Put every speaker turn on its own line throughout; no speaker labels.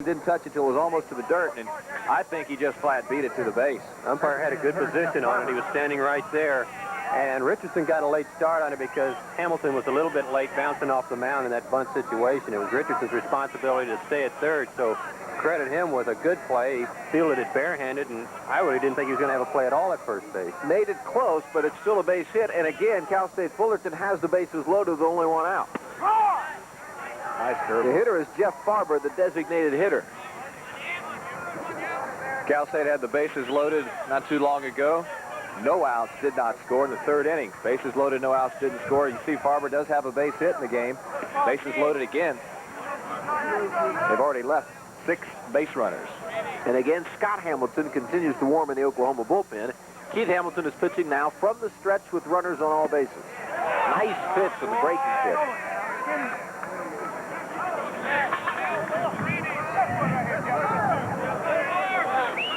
Didn't touch it till it was almost to the dirt, and I think he just flat beat it to the base.
Umpire had a good position on it. He was standing right there. And Richardson got a late start on it because Hamilton was a little bit late bouncing off the mound in that bunt situation. It was Richardson's responsibility to stay at third, so credit him with a good play. He fielded it barehanded, and I really didn't think he was going to have a play at all at first base.
Made it close, but it's still a base hit, and again, Cal State Fullerton has the bases loaded with only one out. Nice curve. The hitter is Jeff Farber, the designated hitter. Cal State had the bases loaded not too long ago. No outs, did not score in the third inning. Bases loaded, no outs, didn't score. You see Farber does have a base hit in the game. Bases loaded again. They've already left 6 base runners. And again, Scott Hamilton continues to warm in the Oklahoma bullpen. Keith Hamilton is pitching now from the stretch with runners on all bases. Nice pitch from the breaking pitch.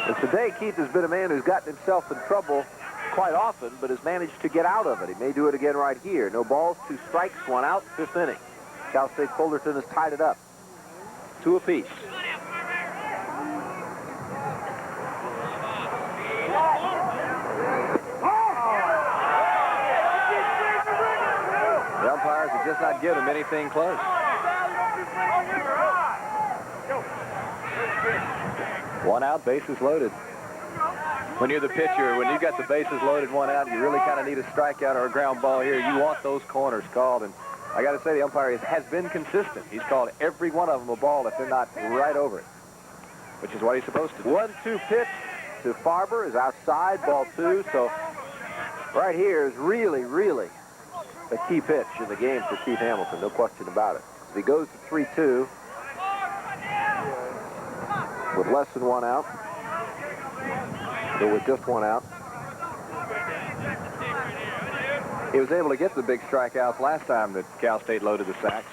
And today, Keith has been a man who's gotten himself in trouble quite often, but has managed to get out of it. He may do it again right here. No balls, 2 strikes, 1 out, 5th inning. Cal State Fullerton has tied it up. 2 apiece. The umpires have just not given him anything close. One out, bases loaded. When you're the pitcher, when you got the bases loaded, 1 out, you really kind of need a strikeout or a ground ball here. You want those corners called, and I got to say the umpire has been consistent. He's called every one of them a ball if they're not right over it, which is what he's supposed to do. 1-2 pitch to Farber is outside, ball 2. So right here is really, really a key pitch in the game for Keith Hamilton, no question about it. So he goes to 3-2 with less than 1 out. But with just 1 out. He was able to get the big strikeouts last time that Cal State loaded the sacks.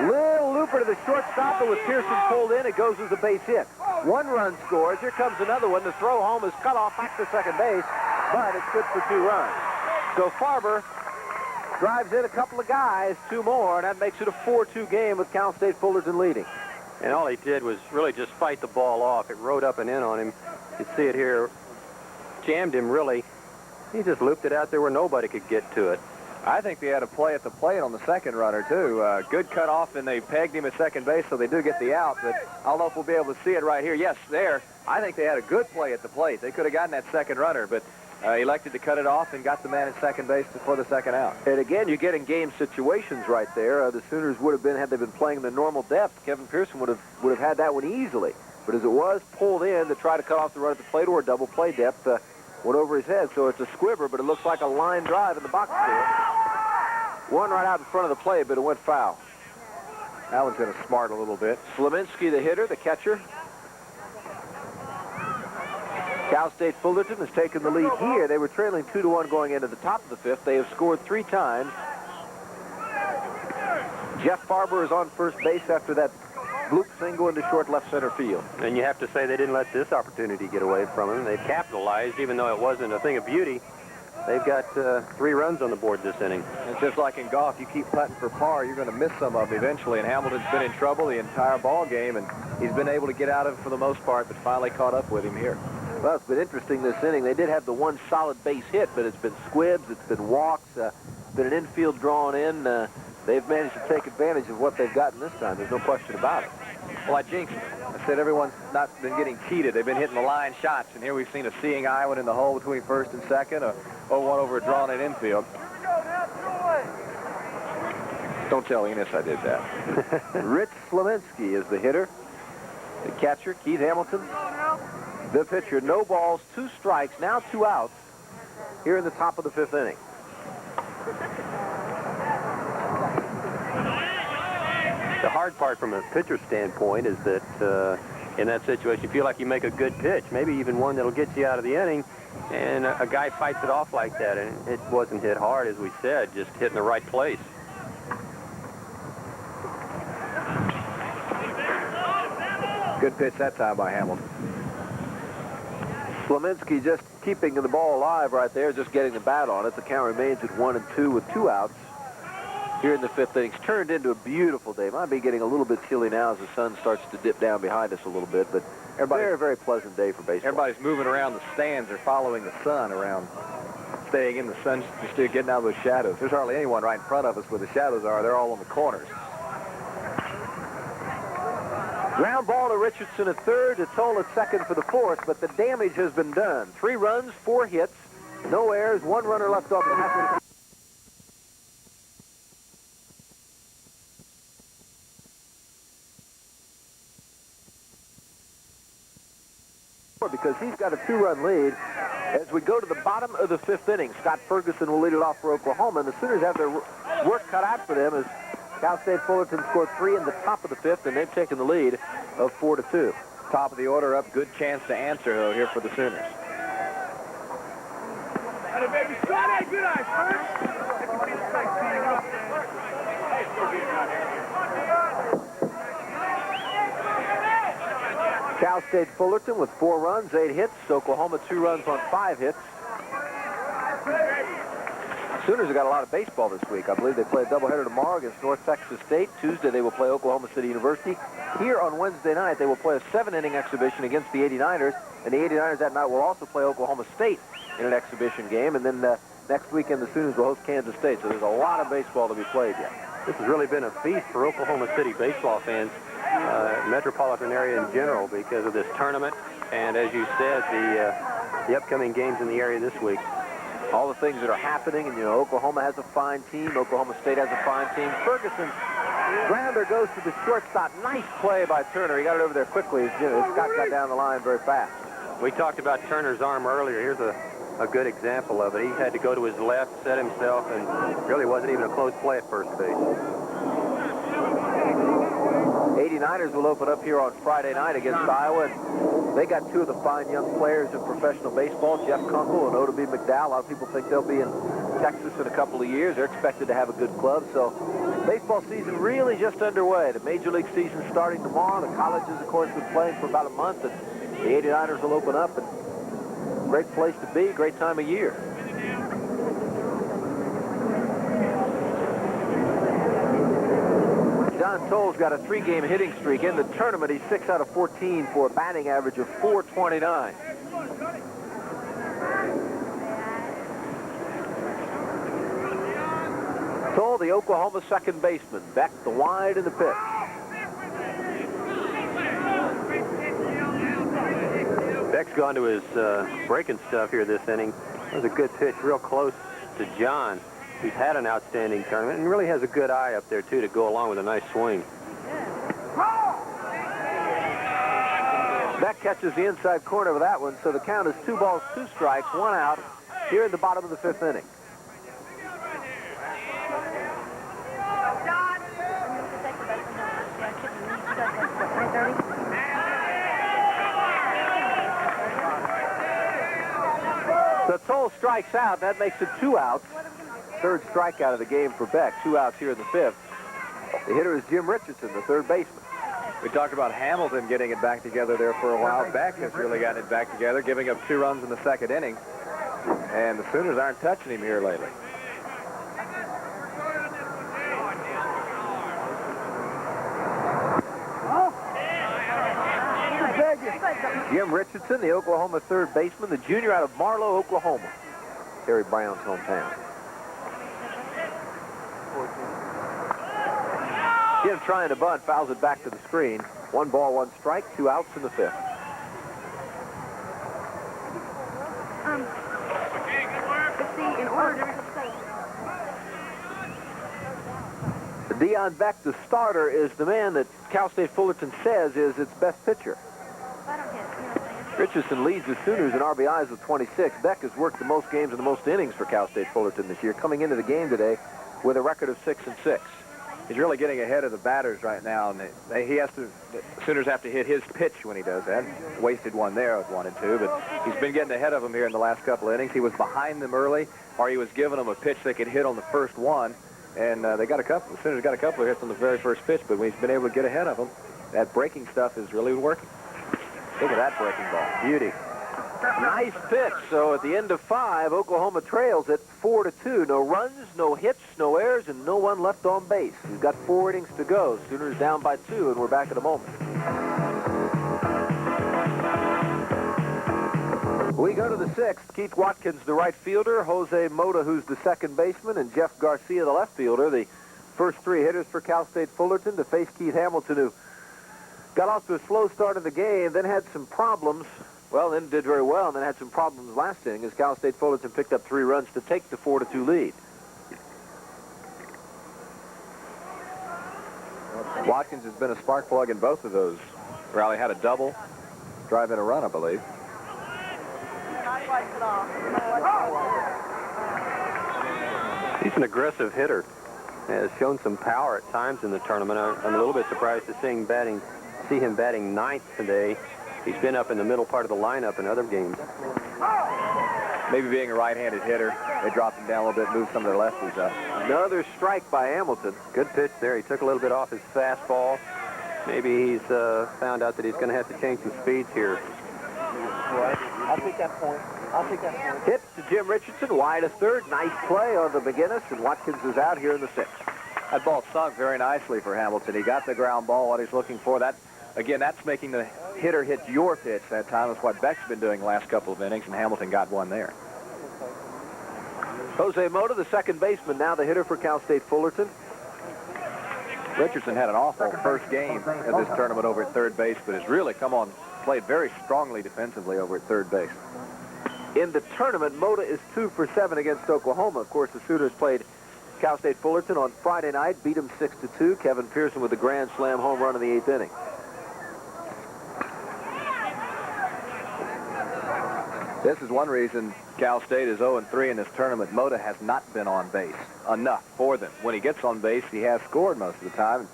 Little looper to the shortstop, but with Pearson pulled in, it goes as a base hit. 1 run scores. Here comes another one. The throw home is cut off back to second base, but it's good for 2 runs. So Farber drives in a couple of guys, 2 more, and that makes it a 4-2 game with Cal State Fullerton leading.
And all he did was really just fight the ball off. It rode up and in on him. You see it here. Jammed him, really. He just looped it out there where nobody could get to it.
I think they had a play at the plate on the second runner, too. Good cutoff, and they pegged him at second base, so they do get the out. But I don't know if we'll be able to see it right here. Yes, there. I think they had a good play at the plate. They could have gotten that second runner, but elected to cut it off and got the man at second base for the second out. And again, you're getting game situations right there. The Sooners would have been, had they been playing the normal depth, Kevin Pearson would have had that one easily. But as it was, pulled in to try to cut off the run at the plate or a double play depth, went over his head. So it's a squibber, but it looks like a line drive in the box score. 1 right out in front of the plate, but it went foul. That one's going to smart a little bit. Slominski, the hitter, the catcher. Cal State Fullerton has taken the lead here. They were trailing 2-1 going into the top of the 5th. They have scored 3 times. Jeff Farber is on first base after that bloop single into short left center field.
And you have to say they didn't let this opportunity get away from them. They've capitalized, even though it wasn't a thing of beauty. They've got 3 runs on the board this inning.
It's just like in golf. You keep putting for par, you're going to miss some of them eventually. And Hamilton's been in trouble the entire ball game, and he's been able to get out of it for the most part, but finally caught up with him here. Well, it's been interesting this inning. They did have the 1 solid base hit, but it's been squibs, it's been walks, been an infield drawn in. They've managed to take advantage of what they've gotten this time. There's no question about it. Well, I jinxed it. I said everyone's not been getting cheated. They've been hitting the line shots, and here we've seen a seeing eye one in the hole between first and second, or one over a drawn in infield. Don't tell Enos I did that. Rich Slominski is the hitter. The catcher, Keith Hamilton. The pitcher, no balls, 2 strikes, now 2 outs here in the top of the 5th inning.
The hard part from a pitcher's standpoint is that in that situation, you feel like you make a good pitch, maybe even one that'll get you out of the inning, and a guy fights it off like that, and it wasn't hit hard, as we said, just hit in the right place.
Good pitch that time by Hamilton. Slominski just keeping the ball alive right there, just getting the bat on it. The count remains at 1-2 with 2 outs.
here in the 5th inning. It's turned into a beautiful day. Might be getting a little bit chilly now as the sun starts to dip down behind us a little bit, but very, very pleasant day for baseball.
Everybody's moving around the stands. They're following the sun around, staying in the sun, just getting out of those shadows. There's hardly anyone right in front of us where the shadows are. They're all on the corners.
Ground ball to Richardson at third, to Toll at second for the 4th, but the damage has been done. 3 runs, 4 hits, no errors, 1 runner left off the halfway. Because he's got a 2-run lead. As we go to the bottom of the 5th inning, Scott Ferguson will lead it off for Oklahoma, and the Sooners have their work cut out for them as Cal State Fullerton scored 3 in the top of the 5th, and they've taken the lead of 4-2.
Top of the order up. Good chance to answer, though, here for the Sooners.
Cal State Fullerton with 4 runs, 8 hits. Oklahoma 2 runs on 5 hits. Sooners have got a lot of baseball this week. I believe they play a doubleheader tomorrow against North Texas State. Tuesday they will play Oklahoma City University. Here on Wednesday night they will play a 7-inning exhibition against the 89ers. And the 89ers that night will also play Oklahoma State in an exhibition game. And then next weekend the Sooners will host Kansas State. So there's a lot of baseball to be played yet.
This has really been a feast for Oklahoma City baseball fans, metropolitan area in general, because of this tournament. And as you said, the upcoming games in the area this week.
All the things that are happening, and Oklahoma has a fine team. Oklahoma State has a fine team. Ferguson, grounder goes to the shortstop. Nice play by Turner. He got it over there quickly. Scott got down the line very fast.
We talked about Turner's arm earlier. Here's a good example of it. He had to go to his left, set himself, and really wasn't even a close play at first base.
89ers will open up here on Friday night against Iowa. They got 2 of the fine young players in professional baseball, Jeff Kunkel and Odubie McDowell. A lot of people think they'll be in Texas in a couple of years. They're expected to have a good club. So baseball season really just underway. The Major League season starting tomorrow. The colleges, of course, been playing for about a month. And the 89ers will open up. And great place to be, great time of year. John Toll's got a 3-game hitting streak. In the tournament, he's 6 out of 14 for a batting average of .429. Toll, the Oklahoma second baseman. Beck, the wide in the pitch.
Beck's gone to his breaking stuff here this inning. That was a good pitch, real close to John, who's had an outstanding tournament and really has a good eye up there, too, to go along with a nice swing.
Beck catches the inside corner of that one, so the count is 2 balls, 2 strikes, 1 out here in the bottom of the 5th inning. So Toll strikes out. That makes it 2 outs. 3rd strikeout of the game for Beck. 2 outs here in the 5th. The hitter is Jim Richardson, the 3rd baseman.
We talked about Hamilton getting it back together there for a while. Beck has really gotten it back together, giving up 2 runs in the 2nd inning. And the Sooners aren't touching him here lately.
Jim Richardson, the Oklahoma 3rd baseman, the junior out of Marlow, Oklahoma. Terry Brown's hometown. Jim trying to bunt, fouls it back to the screen. 1 ball, 1 strike, 2 outs in the 5th. Dion Beck, the starter, is the man that Cal State Fullerton says is its best pitcher. Richardson leads the Sooners in RBIs with 26. Beck has worked the most games and the most innings for Cal State Fullerton this year, coming into the game today with a record of 6-6.
He's really getting ahead of the batters right now, and the Sooners have to hit his pitch when he does that. Wasted one there with 1 and 2, but he's been getting ahead of them here in the last couple of innings. He was behind them early, or he was giving them a pitch they could hit on the first one, and they got a couple. The Sooners got a couple of hits on the very first pitch, but he's been able to get ahead of them. That breaking stuff is really working. Look at that breaking ball. Beauty.
Nice pitch. So at the end of 5, Oklahoma trails at 4-2. No runs, no hits, no errors, and no one left on base. We've got 4 innings to go. Sooners down by 2, and we're back in a moment. We go to the 6th. Keith Watkins, the right fielder, Jose Mota, who's the second baseman, and Jeff Garcia, the left fielder. The first 3 hitters for Cal State Fullerton to face Keith Hamilton, who got off to a slow start in the game, then had some problems. Well, then did very well, and then had some problems last inning as Cal State Fullerton picked up 3 runs to take the 4-2 lead.
Watkins has been a spark plug in both of those. Raleigh had a double, drive in a run, I believe.
He's an aggressive hitter. Has shown some power at times in the tournament. I'm a little bit surprised to see him batting 9th today. He's been up in the middle part of the lineup in other games.
Maybe being a right-handed hitter, they dropped him down a little bit, moved some of their lefties up.
Another strike by Hamilton.
Good pitch there. He took a little bit off his fastball. Maybe he's found out that he's going to have to change some speeds here.
I'll take that point. Hits to Jim Richardson, wide of third. Nice play on the McGinnis, and Watkins is out here in the 6th.
That ball sunk very nicely for Hamilton. He got the ground ball, what he's looking for. That, again, that's making the hitter hit your pitch that time. That's what Beck's been doing the last couple of innings, and Hamilton got one there.
Jose Mota, the second baseman, now the hitter for Cal State Fullerton.
Richardson had an awful first game of this tournament over at third base, but has really played very strongly defensively over at third base.
In the tournament, Mota is 2 for 7 against Oklahoma. Of course, the Sooners played Cal State Fullerton on Friday night, beat them 6-2. Kevin Pearson with the grand slam home run in the 8th inning.
This is one reason Cal State is 0-3 in this tournament. Mota has not been on base enough for them. When he gets on base, he has scored most of the time.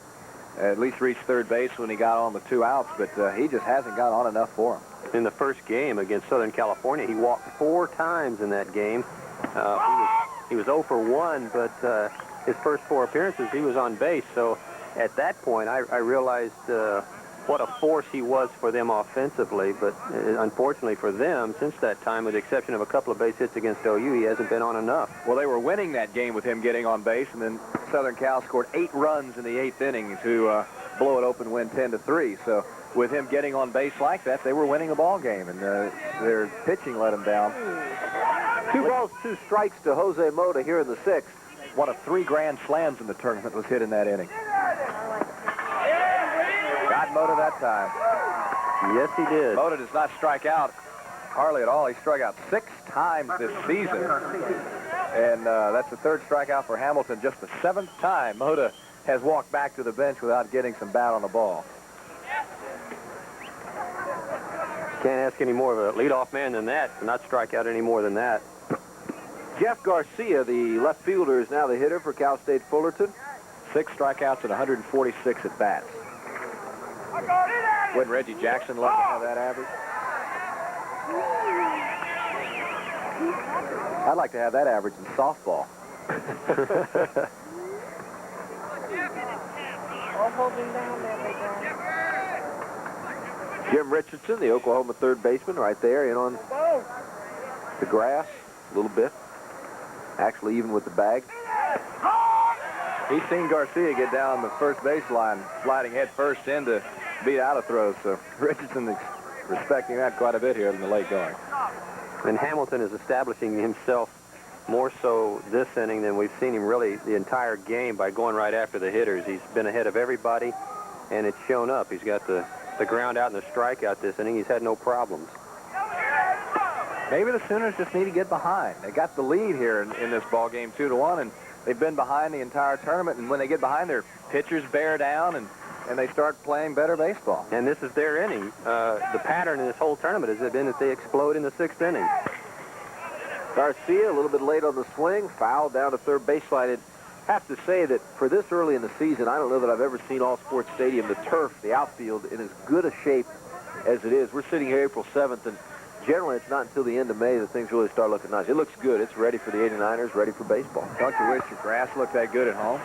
At least reached third base when he got on with 2 outs, but he just hasn't got on enough for him.
In the first game against Southern California, he walked 4 times in that game. He was 0 for 1, but his first 4 appearances, he was on base. So at that point, I realized what a force he was for them offensively. But unfortunately for them, since that time, with the exception of a couple of base hits against OU, he hasn't been on enough.
Well, they were winning that game with him getting on base, and then Southern Cal scored 8 runs in the 8th inning to blow it open, win 10-3. So with him getting on base like that, they were winning the ball game, and their pitching let them down.
2 balls, 2 strikes to Jose Mota here in the 6th.
One of 3 grand slams in the tournament was hit in that inning. Got Mota that time.
Yes, he did.
Mota does not strike out hardly at all. He struck out 6 times this season. And that's the 3rd strikeout for Hamilton. Just the 7th time Mota has walked back to the bench without getting some bat on the ball.
Can't ask any more of a leadoff man than that to not strike out any more than that.
Jeff Garcia, the left fielder, is now the hitter for Cal State Fullerton.
6 strikeouts and 146 at bats. Wouldn't Reggie Jackson love to have that average? I'd like to have that average in softball.
Jim Richardson, the Oklahoma third baseman, right there in on the grass a little bit. Actually, even with the bag.
He's seen Garcia get down the first baseline, sliding head first in to beat out a throw. So Richardson is respecting that quite a bit here in the late going.
And Hamilton is establishing himself more so this inning than we've seen him really the entire game by going right after the hitters. He's been ahead of everybody, and it's shown up. He's got the ground out and the strikeout this inning. He's had no problems.
Maybe the Sooners just need to get behind. They got the lead here in this ball game 2-1, and they've been behind the entire tournament. And when they get behind, their pitchers bear down, and they start playing better baseball.
And this is their inning. The pattern in this whole tournament has been that they explode in the 6th inning.
Garcia a little bit late on the swing, foul down to third baseline. I'd have to say that for this early in the season, I don't know that I've ever seen All Sports Stadium, the turf, the outfield, in as good a shape as it is. We're sitting here April 7th, and generally it's not until the end of May that things really start looking nice. It looks good. It's ready for the 89ers, ready for baseball.
Don't you wish your grass looked that good at home?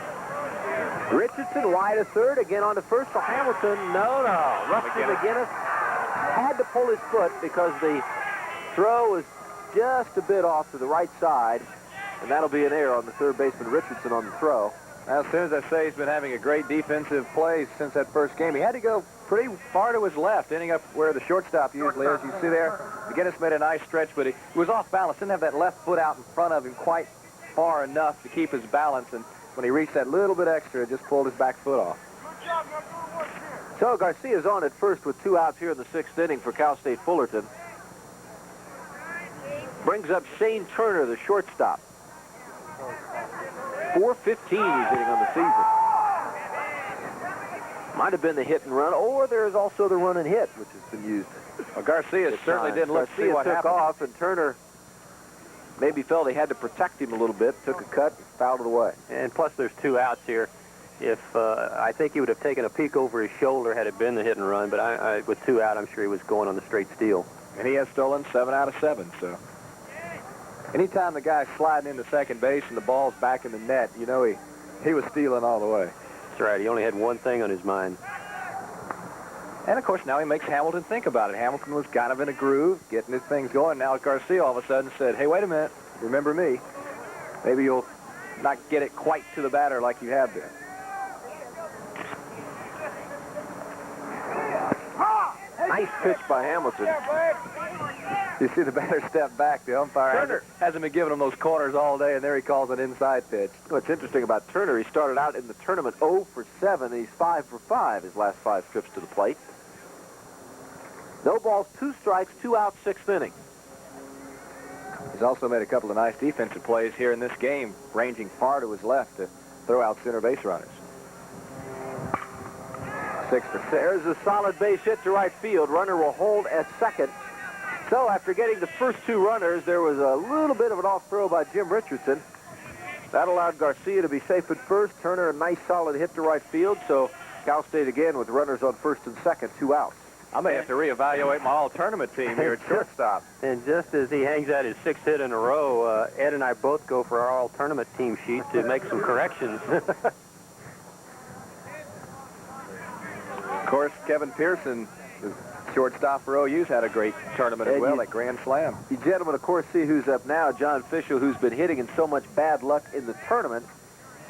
Richardson wide of third, again on to first. So Hamilton, no. Rusty McGinnis had to pull his foot because the throw is just a bit off to the right side, and that'll be an error on the third baseman Richardson on the throw.
Now, as soon as I say he's been having a great defensive play since that first game, he had to go pretty far to his left, ending up where the shortstop usually is. You see there, McGinnis made a nice stretch, but he was off balance. Didn't have that left foot out in front of him quite far enough to keep his balance, and when he reached that little bit extra, it just pulled his back foot off.
So Garcia's on at first with 2 outs here in the 6th inning for Cal State Fullerton. Brings up Shane Turner, the shortstop. 415 he's hitting on the season. Might have been the hit and run, or there's also the run and hit, which has been used.
Well, Garcia certainly didn't look to see what
took
happened.
off, and Turner maybe felt he had to protect him a little bit, took a cut, and fouled it away.
And plus there's 2 outs here. If I think he would have taken a peek over his shoulder had it been the hit and run, but with 2 out, I'm sure he was going on the straight steal.
And he has stolen 7 out of 7, so. Anytime the guy's sliding into second base and the ball's back in the net, you know he was stealing all the way.
That's right. He only had one thing on his mind.
And, of course, now he makes Hamilton think about it. Hamilton was kind of in a groove, getting his things going. Now Garcia all of a sudden said, hey, wait a minute, remember me. Maybe you'll not get it quite to the batter like you have been.
Nice pitch by Hamilton.
You see the batter step back. The umpire hasn't been giving him those corners all day, and there he calls an inside pitch.
What's interesting about Turner, he started out in the tournament 0 for 7, and he's 5 for 5 his last 5 trips to the plate. No balls, 2 strikes, 2 outs, 6th inning.
He's also made a couple of nice defensive plays here in this game, ranging far to his left to throw out center base runners. 6 for 6.
There's a solid base hit to right field. Runner will hold at second. So after getting the first 2 runners, there was a little bit of an off throw by Jim Richardson. That allowed Garcia to be safe at first. Turner, a nice solid hit to right field. So Cal State again with runners on first and second, 2 outs.
I may have to reevaluate my all-tournament team here at shortstop.
And just as he hangs out his 6th hit in a row, Ed and I both go for our all-tournament team sheet to make some corrections.
Of course, Kevin Pearson, the shortstop for OU's, had a great tournament as well at Grand Slam.
You gentlemen, of course, see who's up now. John Fishel, who's been hitting in so much bad luck in the tournament.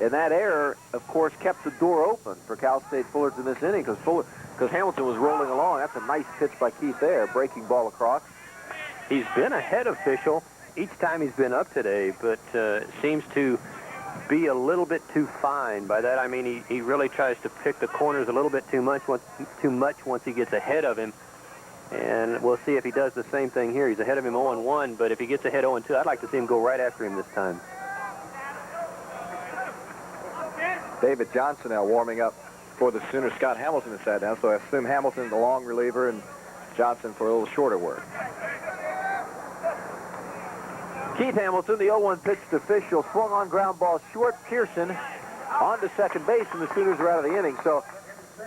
And that error, of course, kept the door open for Cal State Fullerton this inning because Hamilton was rolling along. That's a nice pitch by Keith there, breaking ball across.
He's been ahead of Fishel each time he's been up today, but seems to be a little bit too fine. By that I mean he really tries to pick the corners a little bit too much once he gets ahead of him. And we'll see if he does the same thing here. He's ahead of him 0-1, but if he gets ahead 0-2, I'd like to see him go right after him this time.
David Johnson now warming up for the Sooners. Scott Hamilton is sat down, so I assume Hamilton the long reliever and Johnson for a little shorter work.
Keith Hamilton, the 0-1 pitch to Fishel, swung on ground ball short. Pearson on to second base, and the Sooners are out of the inning. So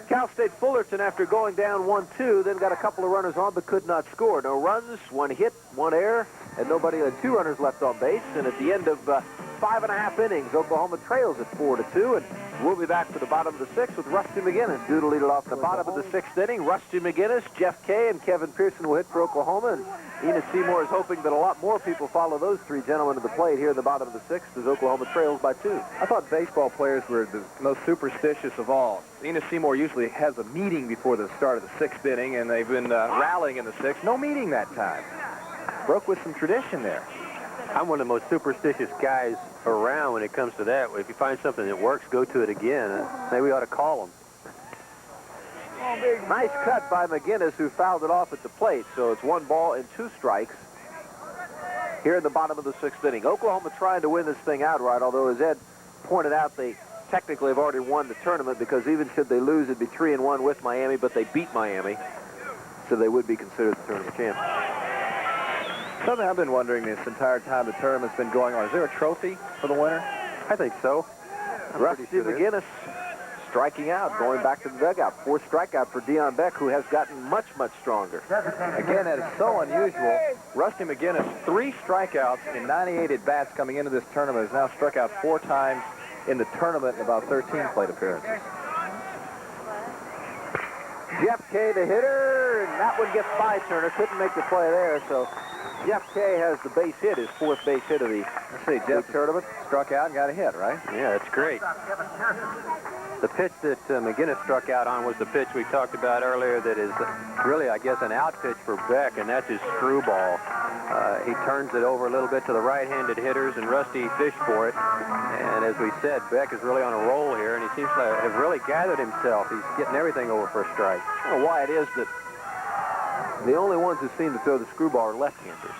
Cal State Fullerton, after going down 1-2, then got a couple of runners on but could not score. No runs, 1 hit, 1 error, and nobody had 2 runners left on base. And at the end of 5.5 innings, Oklahoma trails at 4-2, and we'll be back for the bottom of the 6th with Rusty McGinnis. Due to lead it off the bottom of the 6th inning. Rusty McGinnis, Jeff Kay, and Kevin Pearson will hit for Oklahoma, and Enos Seymour is hoping that a lot more people follow those 3 gentlemen to the plate here in the bottom of the 6th as Oklahoma trails by 2.
I thought baseball players were the most superstitious of all. Enos Seymour usually has a meeting before the start of the 6th inning, and they've been rallying in the 6th. No meeting that time. Broke with some tradition there.
I'm one of the most superstitious guys around when it comes to that. If you find something that works, go to it again. Maybe we ought to call him.
Nice cut by McGinnis, who fouled it off at the plate. So it's 1 ball and 2 strikes here in the bottom of the 6th inning. Oklahoma trying to win this thing outright, although as Ed pointed out, they technically have already won the tournament because even should they lose, it'd be 3-1 with Miami, but they beat Miami, so they would be considered the tournament champions.
Something I've been wondering this entire time the tournament's been going on. Is there a trophy for the winner?
I think so.
Rusty McGinnis striking out, going back to the dugout. 4th strikeout for Dion Beck, who has gotten much, much stronger.
Again, that is so unusual. Rusty McGinnis, 3 strikeouts in 98 at-bats coming into this tournament, has now struck out 4 times in the tournament in about 13 plate appearances.
Jeff Kay, the hitter, and that one gets by Turner. Couldn't make the play there, so Jeff Kay has the base hit, his fourth base hit of the
Let's see, Jeff tournament struck out and got a hit, right?
Yeah, that's great. The pitch that McGinnis struck out on was the pitch we talked about earlier that is really, I guess, an out pitch for Beck, and that's his screwball. He turns it over a little bit to the right-handed hitters, and Rusty fished for it. And as we said, Beck is really on a roll here, and he seems to have really gathered himself. He's getting everything over for a strike.
I don't know why it is that the only ones who seem to throw the screwball are left-handers.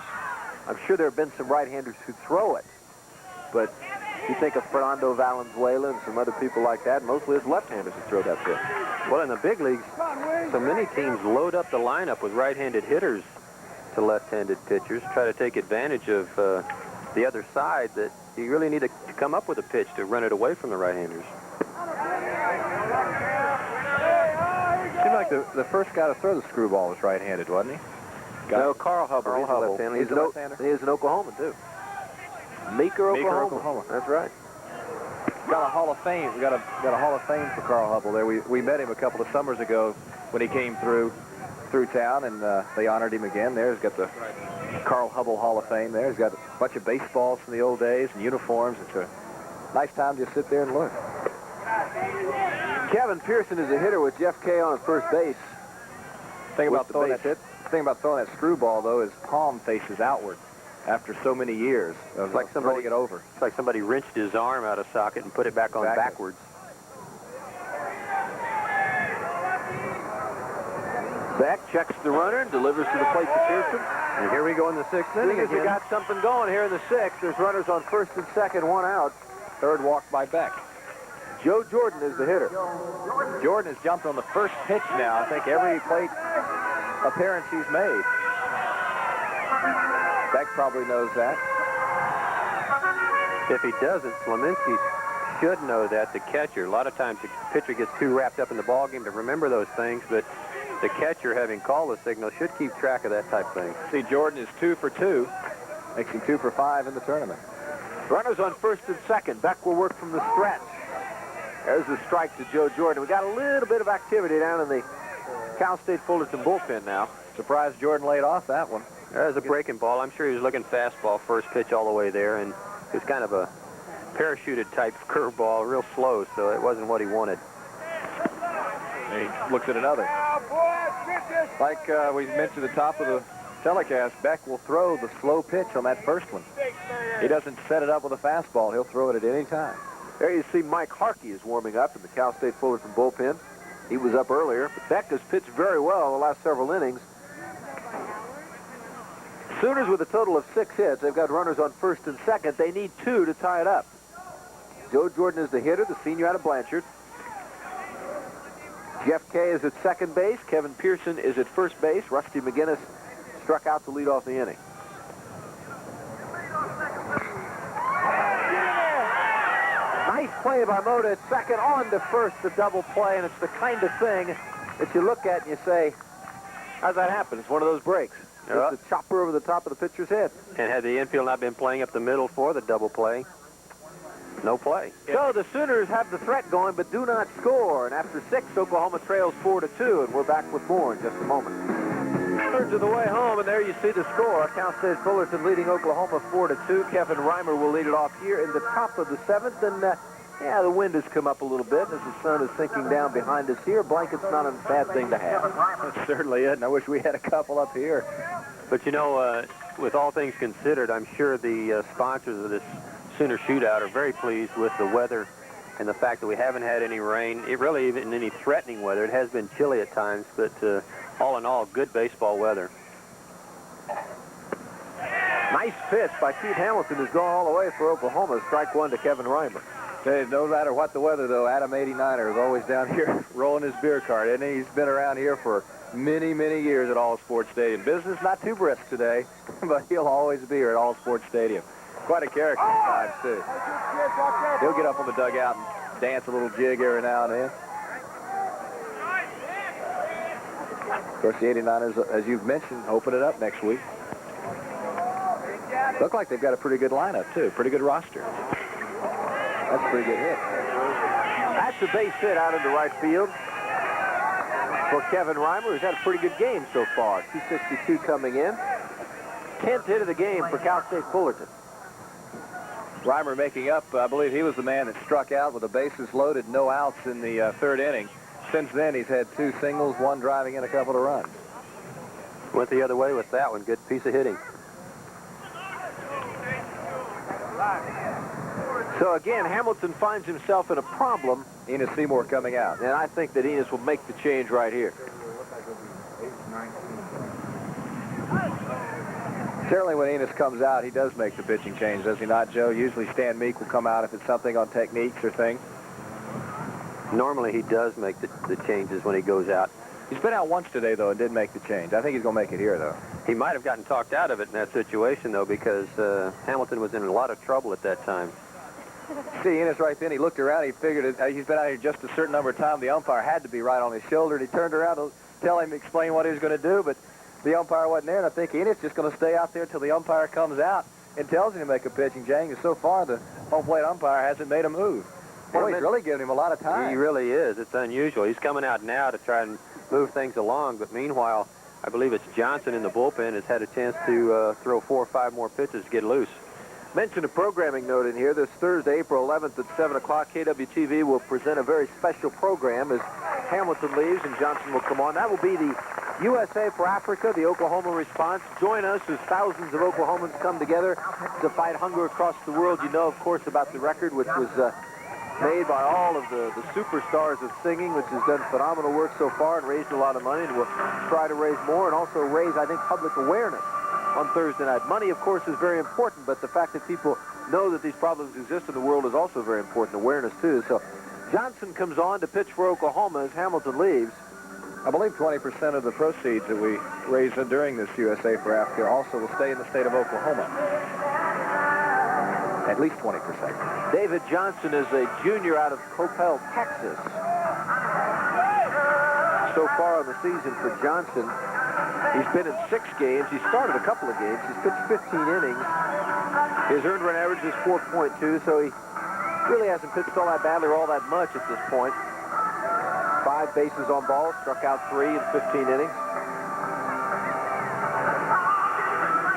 I'm sure there have been some right-handers who throw it, but you think of Fernando Valenzuela and some other people like that, mostly it's left-handers who throw that pitch.
Well, in the big leagues, so many teams load up the lineup with right-handed hitters to left-handed pitchers, try to take advantage of the other side, that you really need to come up with a pitch to run it away from the right-handers.
Seemed like the first guy to throw the screwball was right-handed, wasn't he?
No, Carl Hubbard.
Carl
He's a
Hubbard.
left-hander.
He's a left-hander?
He's in Oklahoma, too. Meeker, Oklahoma. That's right.
Got a Hall of Fame. We got a Hall of Fame for Carl Hubble there. We met him a couple of summers ago when he came through town, and they honored him again. There's got the Carl Hubble Hall of Fame there. He's got a bunch of baseballs from the old days and uniforms. It's a nice time to just sit there and look.
Kevin Pearson is a hitter with Jeff Kay on at first base.
Thing about
the
throwing
base
that screwball, though, is palm faces outward after so many years of
like
throwing it over.
It's like somebody wrenched his arm out of socket and put it back on backwards.
Beck checks the runner and delivers to the plate to Pearson.
And here we go in the sixth inning
We
again.
got something going here in the sixth. There's runners on first and second, one out.
Third walk by Beck.
Joe Jordan is the hitter.
Jordan has jumped on the first pitch now. I think every plate appearance he's made. Beck probably knows that.
If he doesn't, Slominski should know that, the catcher. A lot of times the pitcher gets too wrapped up in the ballgame to remember those things, but the catcher, having called the signal, should keep track of that type of thing.
See, Jordan is 2 for 2. Makes him 2 for 5 in the tournament.
Runners on first and second. Beck will work from the stretch. There's the strike to Joe Jordan. We got a little bit of activity down in the Cal State Fullerton bullpen now.
Surprised Jordan laid off that one.
There's a breaking ball. I'm sure he was looking fastball, first pitch all the way there, and it was kind of a parachuted type curveball, real slow, so it wasn't what he wanted.
He looks at another. Like we mentioned at the top of the telecast, Beck will throw the slow pitch on that first one. He doesn't set it up with a fastball. He'll throw it at any time.
There you see Mike Harkey is warming up in the Cal State Fullerton bullpen. He was up earlier, but Beck has pitched very well in the last several innings. Sooners with a total of 6 hits. They've got runners on first and second. They need 2 to tie it up. Joe Jordan is the hitter, the senior out of Blanchard. Jeff Kay is at second base. Kevin Pearson is at first base. Rusty McGinnis struck out to lead off the inning. Nice play by Mota at second, on to first, the double play, and it's the kind of thing that you look at and you say, how's that happen? It's one of those breaks.
Yeah.
It's a chopper over the top of the pitcher's head.
And had the infield not been playing up the middle for the double play, no play.
So the Sooners have the threat going, but do not score. And after 6, Oklahoma trails 4-2, and we're back with more in just a moment. Thirds of the way home, and there you see the score. Cal State Fullerton leading Oklahoma 4-2. Kevin Reimer will lead it off here in the top of the 7th, and yeah, the wind has come up a little bit as the sun is sinking down behind us here. Blanket's not a bad thing to have.
It certainly isn't. I wish we had a couple up here.
But you know, with all things considered, I'm sure the sponsors of this Sooner Shootout are very pleased with the weather and the fact that we haven't had any rain. It really even any threatening weather. It has been chilly at times, but all in all, good baseball weather.
Nice pitch by Keith Hamilton, who's gone all the way for Oklahoma. Strike 1 to Kevin Reimer.
Hey, no matter what the weather, though, Adam 89er is always down here rolling his beer cart, isn't he? He's been around here for many, many years at All Sports Stadium. Business not too brisk today, but he'll always be here at All Sports Stadium. Quite a character at times, too. He'll get up on the dugout and dance a little jig every now and then. Of course, the 89ers, as you've mentioned, open it up next week. Look like they've got a pretty good lineup, too. Pretty good roster. That's a pretty good hit.
That's a base hit out into right field for Kevin Reimer, who's had a pretty good game so far. 262 coming in. 10th hit of the game for Cal State Fullerton.
Reimer making up. I believe he was the man that struck out with the bases loaded, no outs in the third inning. Since then, he's had 2 singles, 1 driving in, a couple of runs.
Went the other way with that one. Good piece of hitting.
So again, Hamilton finds himself in a problem.
Enos Seymour coming out.
And I think that Enos will make the change right here.
Certainly when Enos comes out, he does make the pitching change, does he not, Joe? Usually Stan Meek will come out if it's something on techniques or things.
Normally he does make the changes when he goes out.
He's been out once today, though, and did make the change. I think he's going to make it here, though.
He might have gotten talked out of it in that situation, though, because Hamilton was in a lot of trouble at that time.
See, Enos right then, he looked around, he figured he's been out here just a certain number of times. The umpire had to be right on his shoulder, and he turned around to tell him, explain what he was going to do, but the umpire wasn't there, and I think Enos just going to stay out there until the umpire comes out and tells him to make a pitching change, and so far the home plate umpire hasn't made a move. Boy, he's really giving him a lot of time.
He really is. It's unusual. He's coming out now to try and move things along, but meanwhile, I believe it's Johnson in the bullpen has had a chance to throw 4 or 5 more pitches to get loose.
Mention a programming note in here. This Thursday, April 11th at 7 o'clock, KWTV will present a very special program as Hamilton leaves and Johnson will come on. That will be the USA for Africa, the Oklahoma response. Join us as thousands of Oklahomans come together to fight hunger across the world. You know, of course, about the record, which was made by all of the superstars of singing, which has done phenomenal work so far and raised a lot of money, and we'll try to raise more and also raise, I think, public awareness on Thursday night. Money, of course, is very important, but the fact that people know that these problems exist in the world is also very important. Awareness, too. So Johnson comes on to pitch for Oklahoma as Hamilton leaves.
I believe 20% of the proceeds that we raise during this USA for Africa also will stay in the state of Oklahoma. At least 20%.
David Johnson is a junior out of Coppell, Texas. So far on the season for Johnson, he's been in 6 games. He started a couple of games. He's pitched 15 innings. His earned run average is 4.2, so he really hasn't pitched all that badly or all that much at this point. 5 bases on balls, struck out 3 in 15 innings.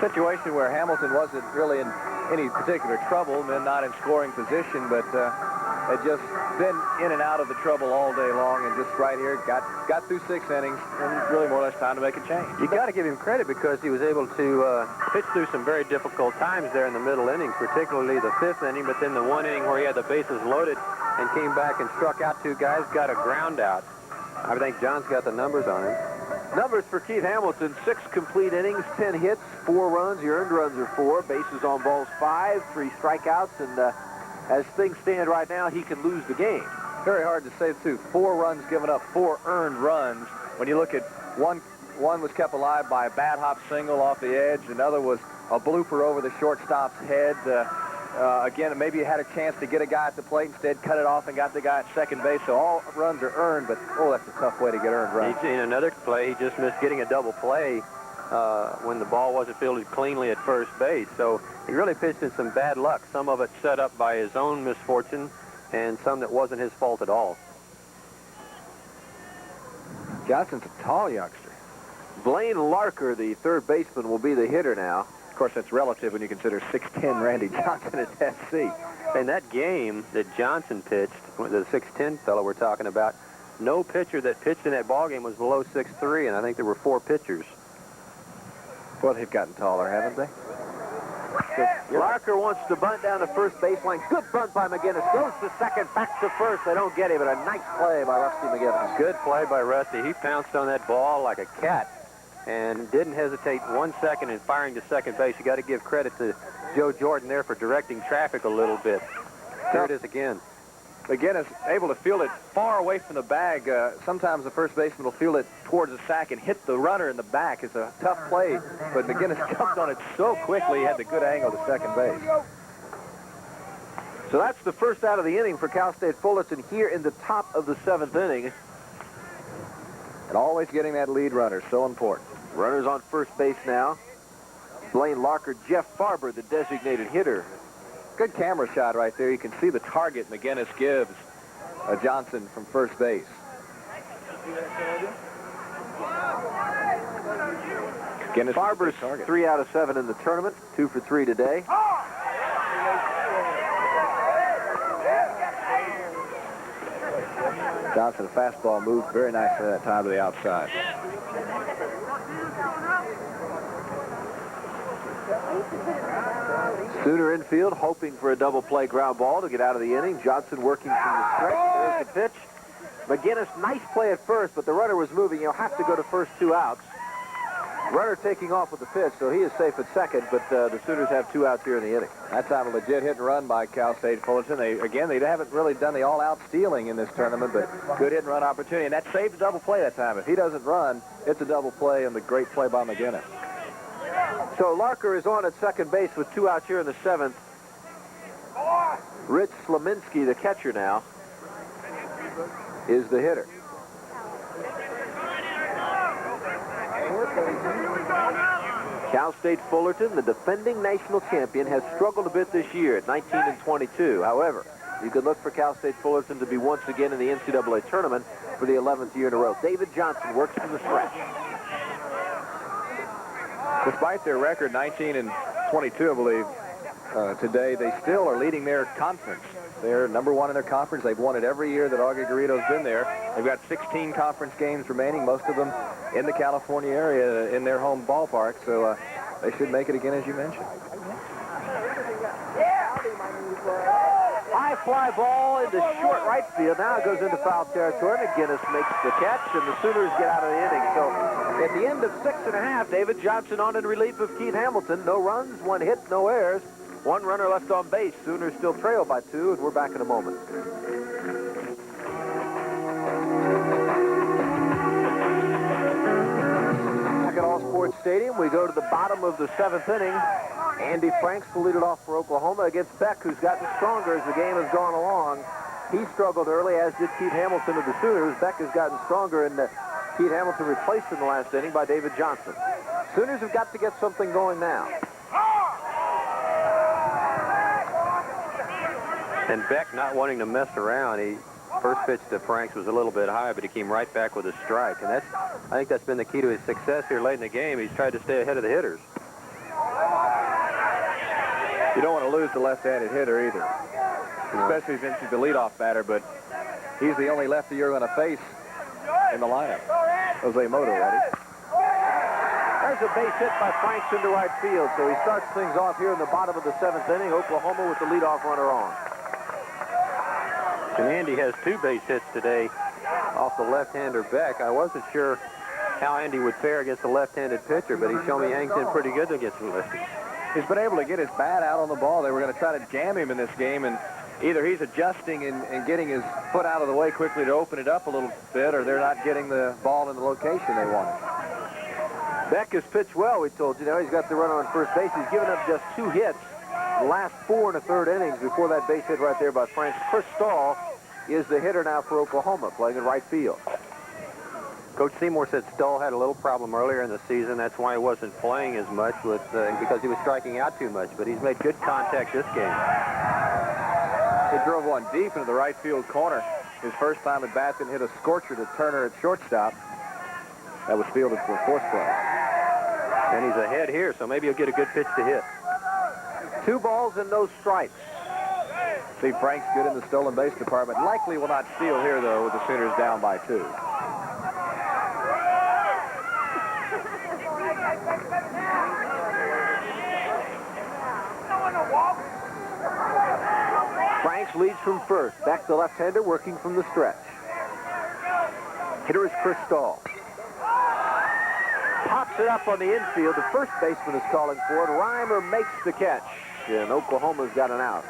Situation where Hamilton wasn't really in any particular trouble, and not in scoring position, but had just been in and out of the trouble all day long, and just right here got through 6 innings, and really more or less time to make a change.
You got to give him credit because he was able to pitch through some very difficult times there in the middle innings, particularly the 5th inning, but then the 1 inning where he had the bases loaded and came back and struck out 2 guys, got a ground out. I think John's got the numbers on him.
Numbers for Keith Hamilton: 6 complete innings, 10 hits, 4 runs. The earned runs are 4. Bases on balls 5, 3 strikeouts, and as things stand right now, he can lose the game.
Very hard to say, too. 4 runs given up, 4 earned runs. When you look at one was kept alive by a bat hop single off the edge. Another was a blooper over the shortstop's head. Again, maybe he had a chance to get a guy at the plate, instead cut it off and got the guy at second base. So all runs are earned, but, oh, that's a tough way to get earned runs.
In another play, he just missed getting a double play when the ball wasn't fielded cleanly at first base. So he really pitched in some bad luck. Some of it set up by his own misfortune, and some that wasn't his fault at all.
Johnson's a tall youngster.
Blaine Larker, the third baseman, will be the hitter now.
Of course, that's relative when you consider 6'10" Randy Johnson at SC.
In that game that Johnson pitched, the 6'10" fellow we're talking about, no pitcher that pitched in that ball game was below 6'3", and I think there were 4 pitchers.
Well, they've gotten taller, haven't they?
Larker wants to bunt down the first baseline. Good bunt by McGinnis. Goes to second, back to first. They don't get him, but a nice play by Rusty McGinnis.
Good play by Rusty. He pounced on that ball like a cat and didn't hesitate 1 second in firing to second base. You got to give credit to Joe Jordan there for directing traffic a little bit. There it is again.
McGinnis able to field it far away from the bag. Sometimes the first baseman will field it towards the sack and hit the runner in the back. It's a tough play, but McGinnis jumped on it so quickly he had the good angle to second base.
So that's the first out of the inning for Cal State Fullerton here in the top of the 7th inning.
And always getting that lead runner, so important.
Runners on first base now. Blaine Larker, Jeff Farber, the designated hitter.
Good camera shot right there. You can see the target McGinnis gives Johnson from first base. Guinness
Barber's 3 out of 7 in the tournament, 2 for 3 today.
Johnson, a fastball moved very nicely that time to the outside.
Sooner infield hoping for a double play ground ball to get out of the inning. Johnson working from the stretch. There's the pitch. McGinnis, nice play at first, but the runner was moving. You'll have to go to first 2 outs. Runner taking off with the pitch, so he is safe at second, but the Sooners have 2 outs here in the inning.
That time a legit hit and run by Cal State Fullerton. They haven't really done the all-out stealing in this tournament, but good hit and run opportunity, and that saved a double play that time. If he doesn't run, it's a double play, and the great play by McGinnis.
So Larker is on at second base with 2 outs here in the 7th. Rich Slaminski, the catcher now, is the hitter. Cal State Fullerton, the defending national champion, has struggled a bit this year at 19-22. However, you can look for Cal State Fullerton to be once again in the NCAA tournament for the 11th year in a row. David Johnson works from the stretch.
Despite their record, 19-22, I believe, today, they still are leading their conference. They're number 1 in their conference. They've won it every year that Augie Garrido's been there. They've got 16 conference games remaining, most of them in the California area in their home ballpark, so they should make it again, as you mentioned.
High fly ball into short right field. Now it goes into foul territory. McGinnis makes the catch, and the Sooners get out of the inning. So at the end of 6.5, David Johnson on in relief of Keith Hamilton. No runs, 1 hit, no errors. 1 runner left on base. Sooners still trail by 2, and we're back in a moment. Back at All Sports Stadium, we go to the bottom of the 7th inning. Andy Franks will lead it off for Oklahoma against Beck, who's gotten stronger as the game has gone along. He struggled early, as did Keith Hamilton of the Sooners. Beck has gotten stronger, and Keith Hamilton replaced in the last inning by David Johnson. Sooners have got to get something going now.
And Beck not wanting to mess around. He first pitch to Franks was a little bit high, but he came right back with a strike. And I think that's been the key to his success here late in the game. He's tried to stay ahead of the hitters.
You don't want to lose the left-handed hitter either, especially since he's the leadoff batter, but he's the only lefty you're going to face in the lineup. Jose Moto ready.
There's a base hit by Franks into right field, so he starts things off here in the bottom of the 7th inning. Oklahoma with the leadoff runner on.
And Andy has 2 base hits today off the left-hander Beck. I wasn't sure how Andy would fare against a left-handed pitcher, but he's shown me he hangs in pretty good against the lefties.
He's been able to get his bat out on the ball. They were going to try to jam him in this game, and either he's adjusting and getting his foot out of the way quickly to open it up a little bit, or they're not getting the ball in the location they wanted.
Beck has pitched well, we told you. Now he's got the runner on first base. He's given up just 2 hits the last 4 1/3 innings before that base hit right there by Franks. Chris Stahl is the hitter now for Oklahoma, playing in right field.
Coach Seymour said Stahl had a little problem earlier in the season. That's why he wasn't playing as much because he was striking out too much. But he's made good contact this game.
He drove one deep into the right field corner. His first time at bat, then hit a scorcher to Turner at shortstop. That was fielded for fourth place.
And he's ahead here, so maybe he'll get a good pitch to hit.
2 balls and no strikes.
See, Frank's good in the stolen base department. Likely will not steal here, though, with the Sooners down by 2.
Franks leads from first. Back the left-hander working from the stretch. Hitter is Chris Stahl. Pops it up on the infield. The first baseman is calling for it. Reimer makes the catch. And Oklahoma's got an out.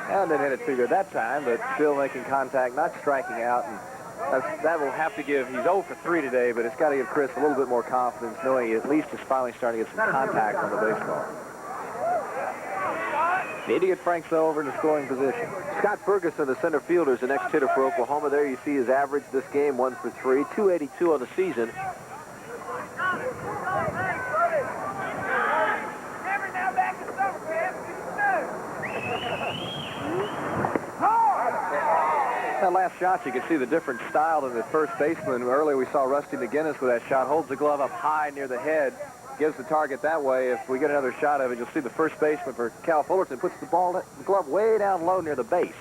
And didn't hit it too good that time, but still making contact, not striking out. And that will have to give, he's 0 for 3 today, but it's got to give Chris a little bit more confidence, knowing he at least is finally starting to get some contact on the baseball. Need to get Franks over in the scoring position.
Scott Ferguson, the center fielder, is the next hitter for Oklahoma. There you see his average this game, 1 for 3, 282 on the season.
That last shot, you can see the different style than the first baseman. Earlier we saw Rusty McGinnis with that shot. Holds the glove up high near the head. gives the target that way. If we get another shot of it, you'll see the first baseman for Cal Fullerton puts the glove way down low near the base.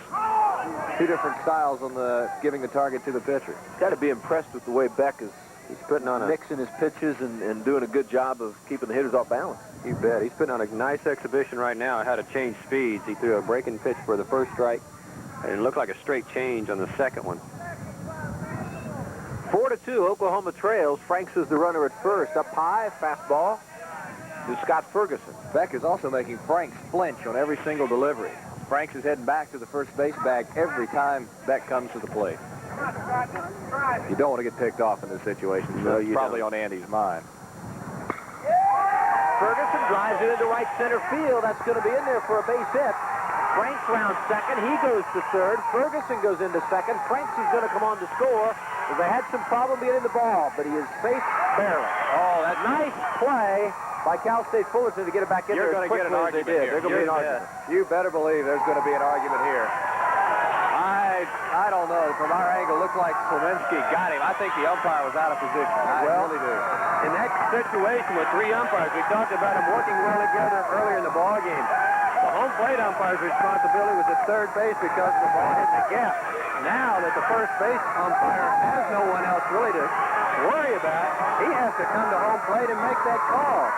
Two different styles on the giving the target to the pitcher.
Got to be impressed with the way Beck is putting on mixing his pitches and doing a good job of keeping the hitters off balance.
You bet. He's putting on a nice exhibition right now on how to change speeds. He threw a breaking pitch for the first strike, and it looked like a straight change on the second one.
4-2, Oklahoma trails. Franks is the runner at first. Up high, fastball to Scott Ferguson.
Beck is also making Franks flinch on every single delivery. Franks is heading back to the first base bag every time Beck comes to the plate. You don't want to get picked off in this situation. So it's probably on Andy's mind.
Ferguson drives it into right center field. That's going to be in there for a base hit. Franks rounds second. He goes to third. Ferguson goes into second. Franks is going to come on to score. They had some problem getting the ball, but he is safe barely.
Oh, that
Nice play by Cal State Fullerton to get it back in there as quickly as they did. There's going to be an argument.
You better believe there's going to be an argument here. I don't know. From our angle, it looked like Slominski got him. I think the umpire was out of position. I really do.
In that situation with three umpires, we talked about them working well together earlier in the ball game. The home plate umpire's responsibility was at third base because the ball hit the gap. Now that the first base umpire has no one else really to worry about, he has to come to home plate and make that call.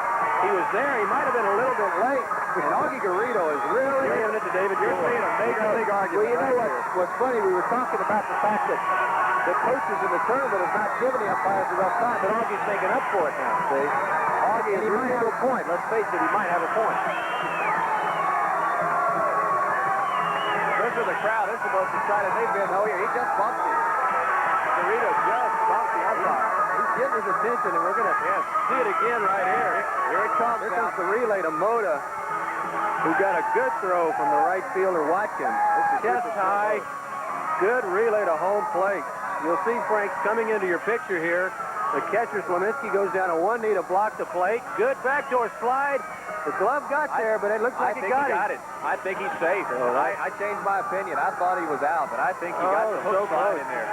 He was there. He might have been a little bit late. And Augie Garrido is really giving it to David. You're seeing a major league argument.
Well, you know what's funny? We were talking about the fact that the coaches in the tournament have not given the umpires enough time, but Augie's making up for it now, see? Augie, and he might have a point. Let's face it, he might have a point.
Look at the crowd. This is the most excited they've been all year. He just bumped him. Garrido just bumped the umpire.
He's getting his attention, and we're going to see it again right here.
Here it comes.
This is the relay to Moda, who got a good throw from the right fielder, Watkins. Chest high, good relay to home plate. You'll see Franks coming into your picture here. The catcher, Slominski, goes down on one knee to block the plate. Good backdoor slide. The glove got there, but it looks like he got it.
I think he's safe. I changed my opinion. I thought he was out, but I think he got the hook slide in there.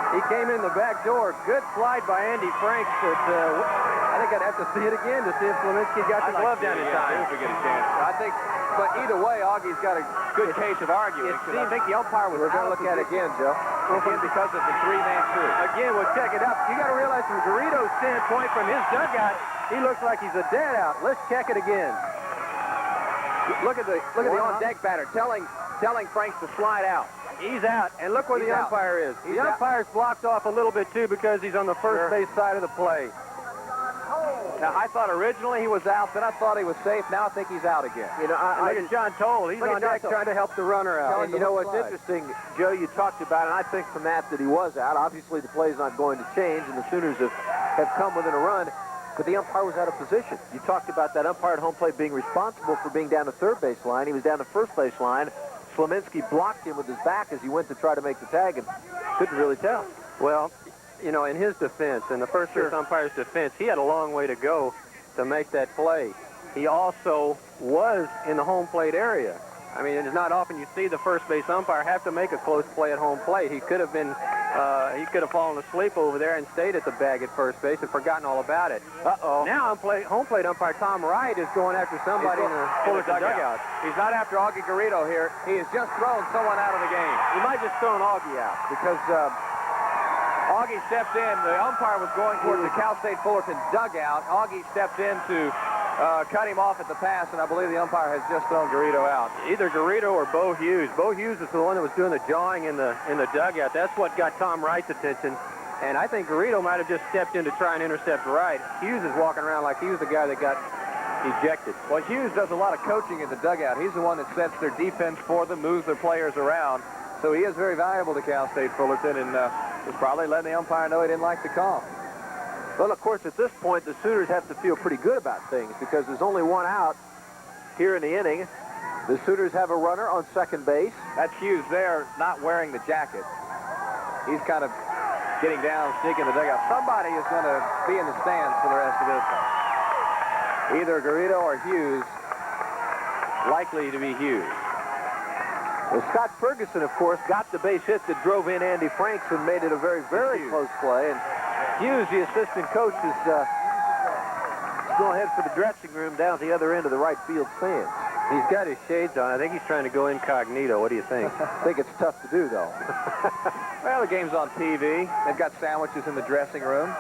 He came in the back door. Good slide by Andy Franks. But I think I'd have to see it again to see if Slominski got the glove down in time.
If we get a chance. I think, but either way, Augie's got a good case of arguing. I think the umpire was.
We're going to look at it again, Joe.
Again, because of the three-man crew.
Again, we'll check it out. You got to realize from Garrido's standpoint, from his dugout, he looks like he's a dead out. Let's check it again.
Look at the on-deck batter telling Franks to slide out.
He's out, and look where the umpire is. The
out.
umpire's blocked off a little bit, too, because he's on the first base side of the play.
Now, I thought originally he was out, then I thought he was safe. Now I think he's out again.
You know, look at John Toll. He's on deck trying to help the runner out.
And you know what's interesting, Joe, you talked about it, and I think from that he was out. Obviously, the play's not going to change, and the Sooners have come within a run. But the umpire was out of position. You talked about that umpire at home plate being responsible for being down the third base line. He was down the first base line. Slominski blocked him with his back as he went to try to make the tag and couldn't really tell.
Well, you know, in his defense, in the first base umpire's defense, he had a long way to go to make that play. He also was in the home plate area. I mean, it's not often you see the first base umpire have to make a close play at home plate. He could have been, he could have fallen asleep over there and stayed at the bag at first base and forgotten all about it.
Uh-oh.
Now home plate umpire Tom Wright is going after somebody in the Fullerton dugout.
He's not after Augie Garrido here. He has just thrown someone out of the game.
He might just thrown Augie out.
Because Augie stepped in. The umpire was going towards the Cal State Fullerton dugout. Augie stepped in to cut him off at the pass, and I believe the umpire has just thrown Garrido out.
Either Garrido or Bo Hughes. Bo Hughes is the one that was doing the jawing in the dugout. That's what got Tom Wright's attention. And I think Garrido might have just stepped in to try and intercept Wright. Hughes is walking around like he was the guy that got ejected.
Well, Hughes does a lot of coaching in the dugout. He's the one that sets their defense for them, moves their players around. So he is very valuable to Cal State Fullerton, and was probably letting the umpire know he didn't like the call.
Well, of course, at this point, the Sooners have to feel pretty good about things because there's only one out here in the inning. The Sooners have a runner on second base.
That's Hughes there, not wearing the jacket. He's kind of getting down, sneaking the dugout. Somebody is going to be in the stands for the rest of this one. Either Garrido or Hughes. Likely to be Hughes.
Well, Scott Ferguson, of course, got the base hit that drove in Andy Franks and made it a very, very close play. And Hughes, the assistant coach, is going to head for the dressing room down at the other end of the right field stand.
He's got his shades on. I think he's trying to go incognito. What do you think?
I think it's tough to do, though.
Well, the game's on TV. They've got sandwiches in the dressing room.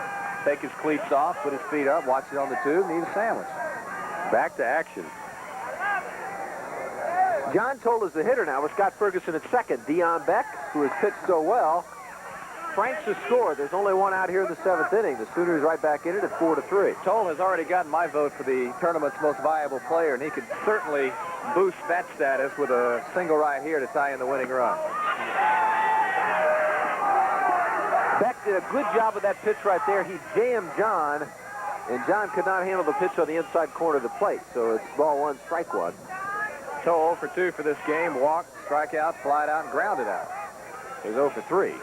Take his cleats off, put his feet up, watch it on the tube, and eat a sandwich.
Back to action.
John Toll is the hitter now with Scott Ferguson at second. Dion Beck, who has pitched so well, Franks has scored. There's only one out here in the 7th inning. The Sooners right back in it at 4-3.
Toll has already gotten my vote for the tournament's most valuable player, and he could certainly boost that status with a single right here to tie in the winning run.
Beck did a good job of that pitch right there. He jammed John, and John could not handle the pitch on the inside corner of the plate. So it's ball 1, strike 1.
Toll for 2 for this game. Walked, strikeout, flied out, and grounded out. He's 0 for 3.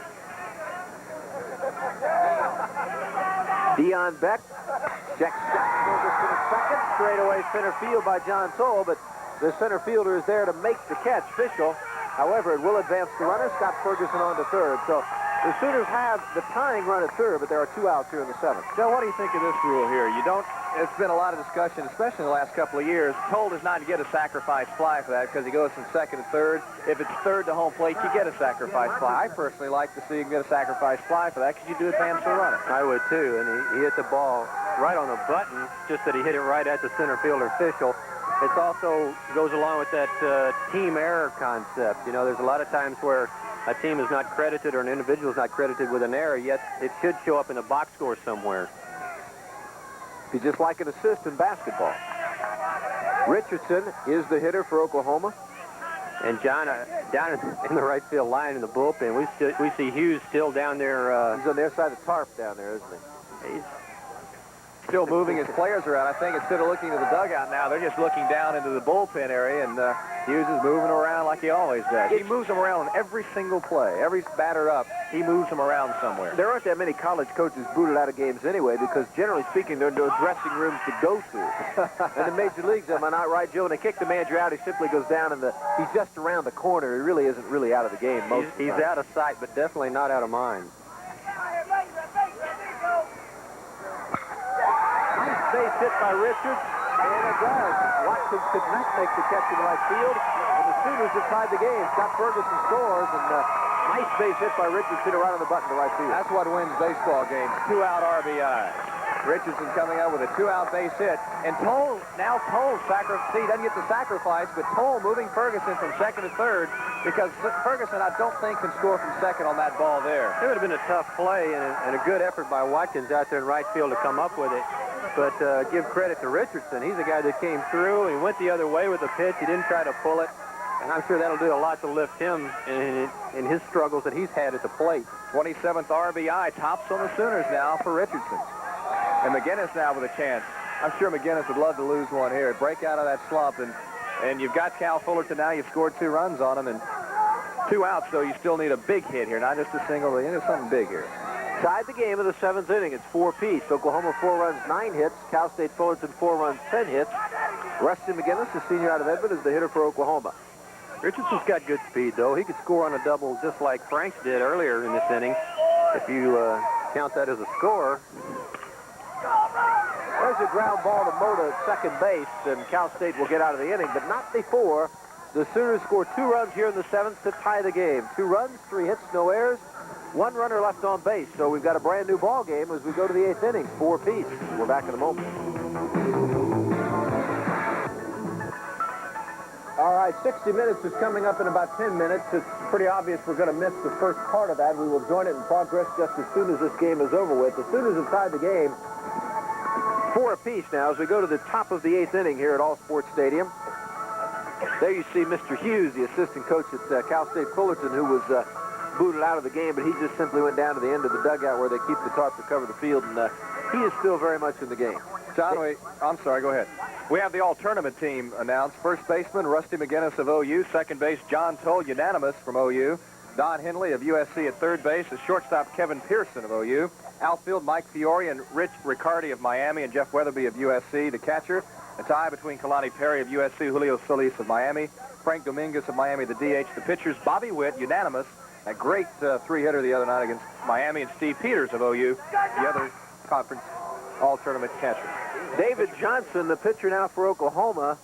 Dion Beck checks Ferguson at second. Straightaway center field by John Toll, but the center fielder is there to make the catch. Fischel, however, it will advance the runner. Scott Ferguson on to third. So the Sooners have the tying run at third, but there are 2 outs here in the 7th.
Joe, what do you think of this rule here? It's been a lot of discussion, especially in the last couple of years. Toll does not get a sacrifice fly for that because he goes from second to third. If it's third to home plate, you get a sacrifice fly. I personally like to see him get a sacrifice fly for that because you do advance the runner.
I would too, and he hit the ball right on the button, just that he hit it right at the center fielder Fischel. It also goes along with that team error concept. You know, there's a lot of times where a team is not credited or an individual is not credited with an error, yet it should show up in a box score somewhere.
He's just like an assist in basketball. Richardson is the hitter for Oklahoma.
And John, down in the right field line in the bullpen, we see Hughes still down there.
He's on their side of the tarp down there, isn't he?
He's still moving his players around. I think instead of looking to the dugout now, they're just looking down into the bullpen area, and Hughes is moving around like he always does. He moves them around on every single play. Every batter up, he moves them around somewhere.
There aren't that many college coaches booted out of games anyway, because generally speaking, there are no dressing rooms to go to. And the major leagues, am I not right, Joe? When they kick the manager out, he simply goes down in he's just around the corner. He really isn't really out of the game most of the time.
He's out of sight, but definitely not out of mind.
Base hit by Richards, and it does. Watkins could not make the catch in the right field, and the Sooners have tied the game. Scott Ferguson scores, and nice base hit by Richards, hit it right on the button to right field.
That's what wins baseball games, 2-out RBI. Richardson coming out with a 2-out base hit, and Toll doesn't get the sacrifice, but Toll moving Ferguson from second to third, because Ferguson, I don't think, can score from second on that ball there.
It would have been a tough play and a good effort by Watkins out there in right field to come up with it. But give credit to Richardson. He's the guy that came through. He went the other way with the pitch. He didn't try to pull it. And I'm sure that'll do a lot to lift him in his struggles that he's had at the plate.
27th RBI, tops on the Sooners now for Richardson. And McGinnis now with a chance. I'm sure McGinnis would love to lose one here. Break out of that slump. And you've got Cal Fullerton now. You've scored 2 runs on him. And 2 outs, so you still need a big hit here. Not just a single. You need something big here.
Tied the game in the 7th inning. It's 4-piece. Oklahoma 4 runs, 9 hits. Cal State Fullerton 4 runs, 10 hits. Rusty McGinnis, the senior out of Edmond, is the hitter for Oklahoma.
Richardson's got good speed, though. He could score on a double just like Franks did earlier in this inning, if you count that as a score.
There's a ground ball to Mota at second base, and Cal State will get out of the inning, but not before the Sooners score 2 runs here in the 7th to tie the game. 2 runs, 3 hits, no errors. 1 runner left on base, so we've got a brand new ball game as we go to the 8th inning, 4-piece. We're back in a moment. All right, 60 minutes is coming up in about 10 minutes. It's pretty obvious we're going to miss the first part of that. We will join it in progress just as soon as this game is over with. The Sooners have tied the game 4 apiece now as we go to the top of the 8th inning here at All Sports Stadium. There you see Mr. Hughes, the assistant coach at Cal State Fullerton, who was booted out of the game, but he just simply went down to the end of the dugout where they keep the tarp to cover the field, and he is still very much in the game.
John, I'm sorry, go ahead. We have the all-tournament team announced. First baseman, Rusty McGinnis of OU. Second base, John Toll, unanimous from OU. Don Henley of USC at third base. The shortstop, Kevin Pearson of OU. Outfield, Mike Fiore and Rich Riccardi of Miami and Jeff Weatherby of USC. The catcher, a tie between Kalani Perry of USC, Julio Solis of Miami, Frank Dominguez of Miami, the DH. The pitchers, Bobby Witt, unanimous. A great 3-hitter the other night against Miami, and Steve Peters of OU, the other conference all-tournament catcher.
David Johnson, the pitcher now for Oklahoma.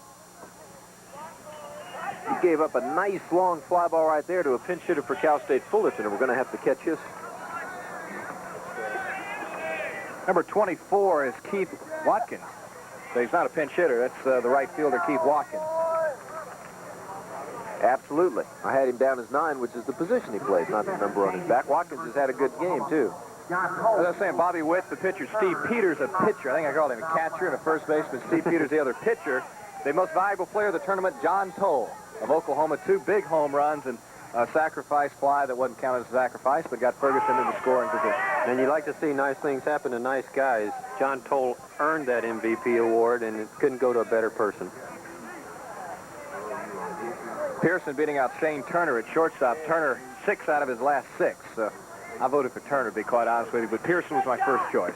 He gave up a nice long fly ball right there to a pinch hitter for Cal State Fullerton, and we're going to have to catch his.
Number 24 is Keith Watkins. So he's not a pinch hitter. That's the right fielder, Keith Watkins.
Absolutely. I had him down as 9, which is the position he plays, not the number on his back. Watkins has had a good game, too.
As I was saying, Bobby Witt, the pitcher, Steve Peters, a pitcher. I think I called him a catcher and a first baseman. Steve Peters, the other pitcher. The most valuable player of the tournament, John Toll of Oklahoma. 2 big home runs and a sacrifice fly that wasn't counted as a sacrifice, but got Ferguson into scoring position.
And you like to see nice things happen to nice guys. John Toll earned that MVP award, and it couldn't go to a better person.
Pearson beating out Shane Turner at shortstop. Turner 6 out of his last 6. I voted for Turner, to be quite honest with you, but Pearson was my first choice.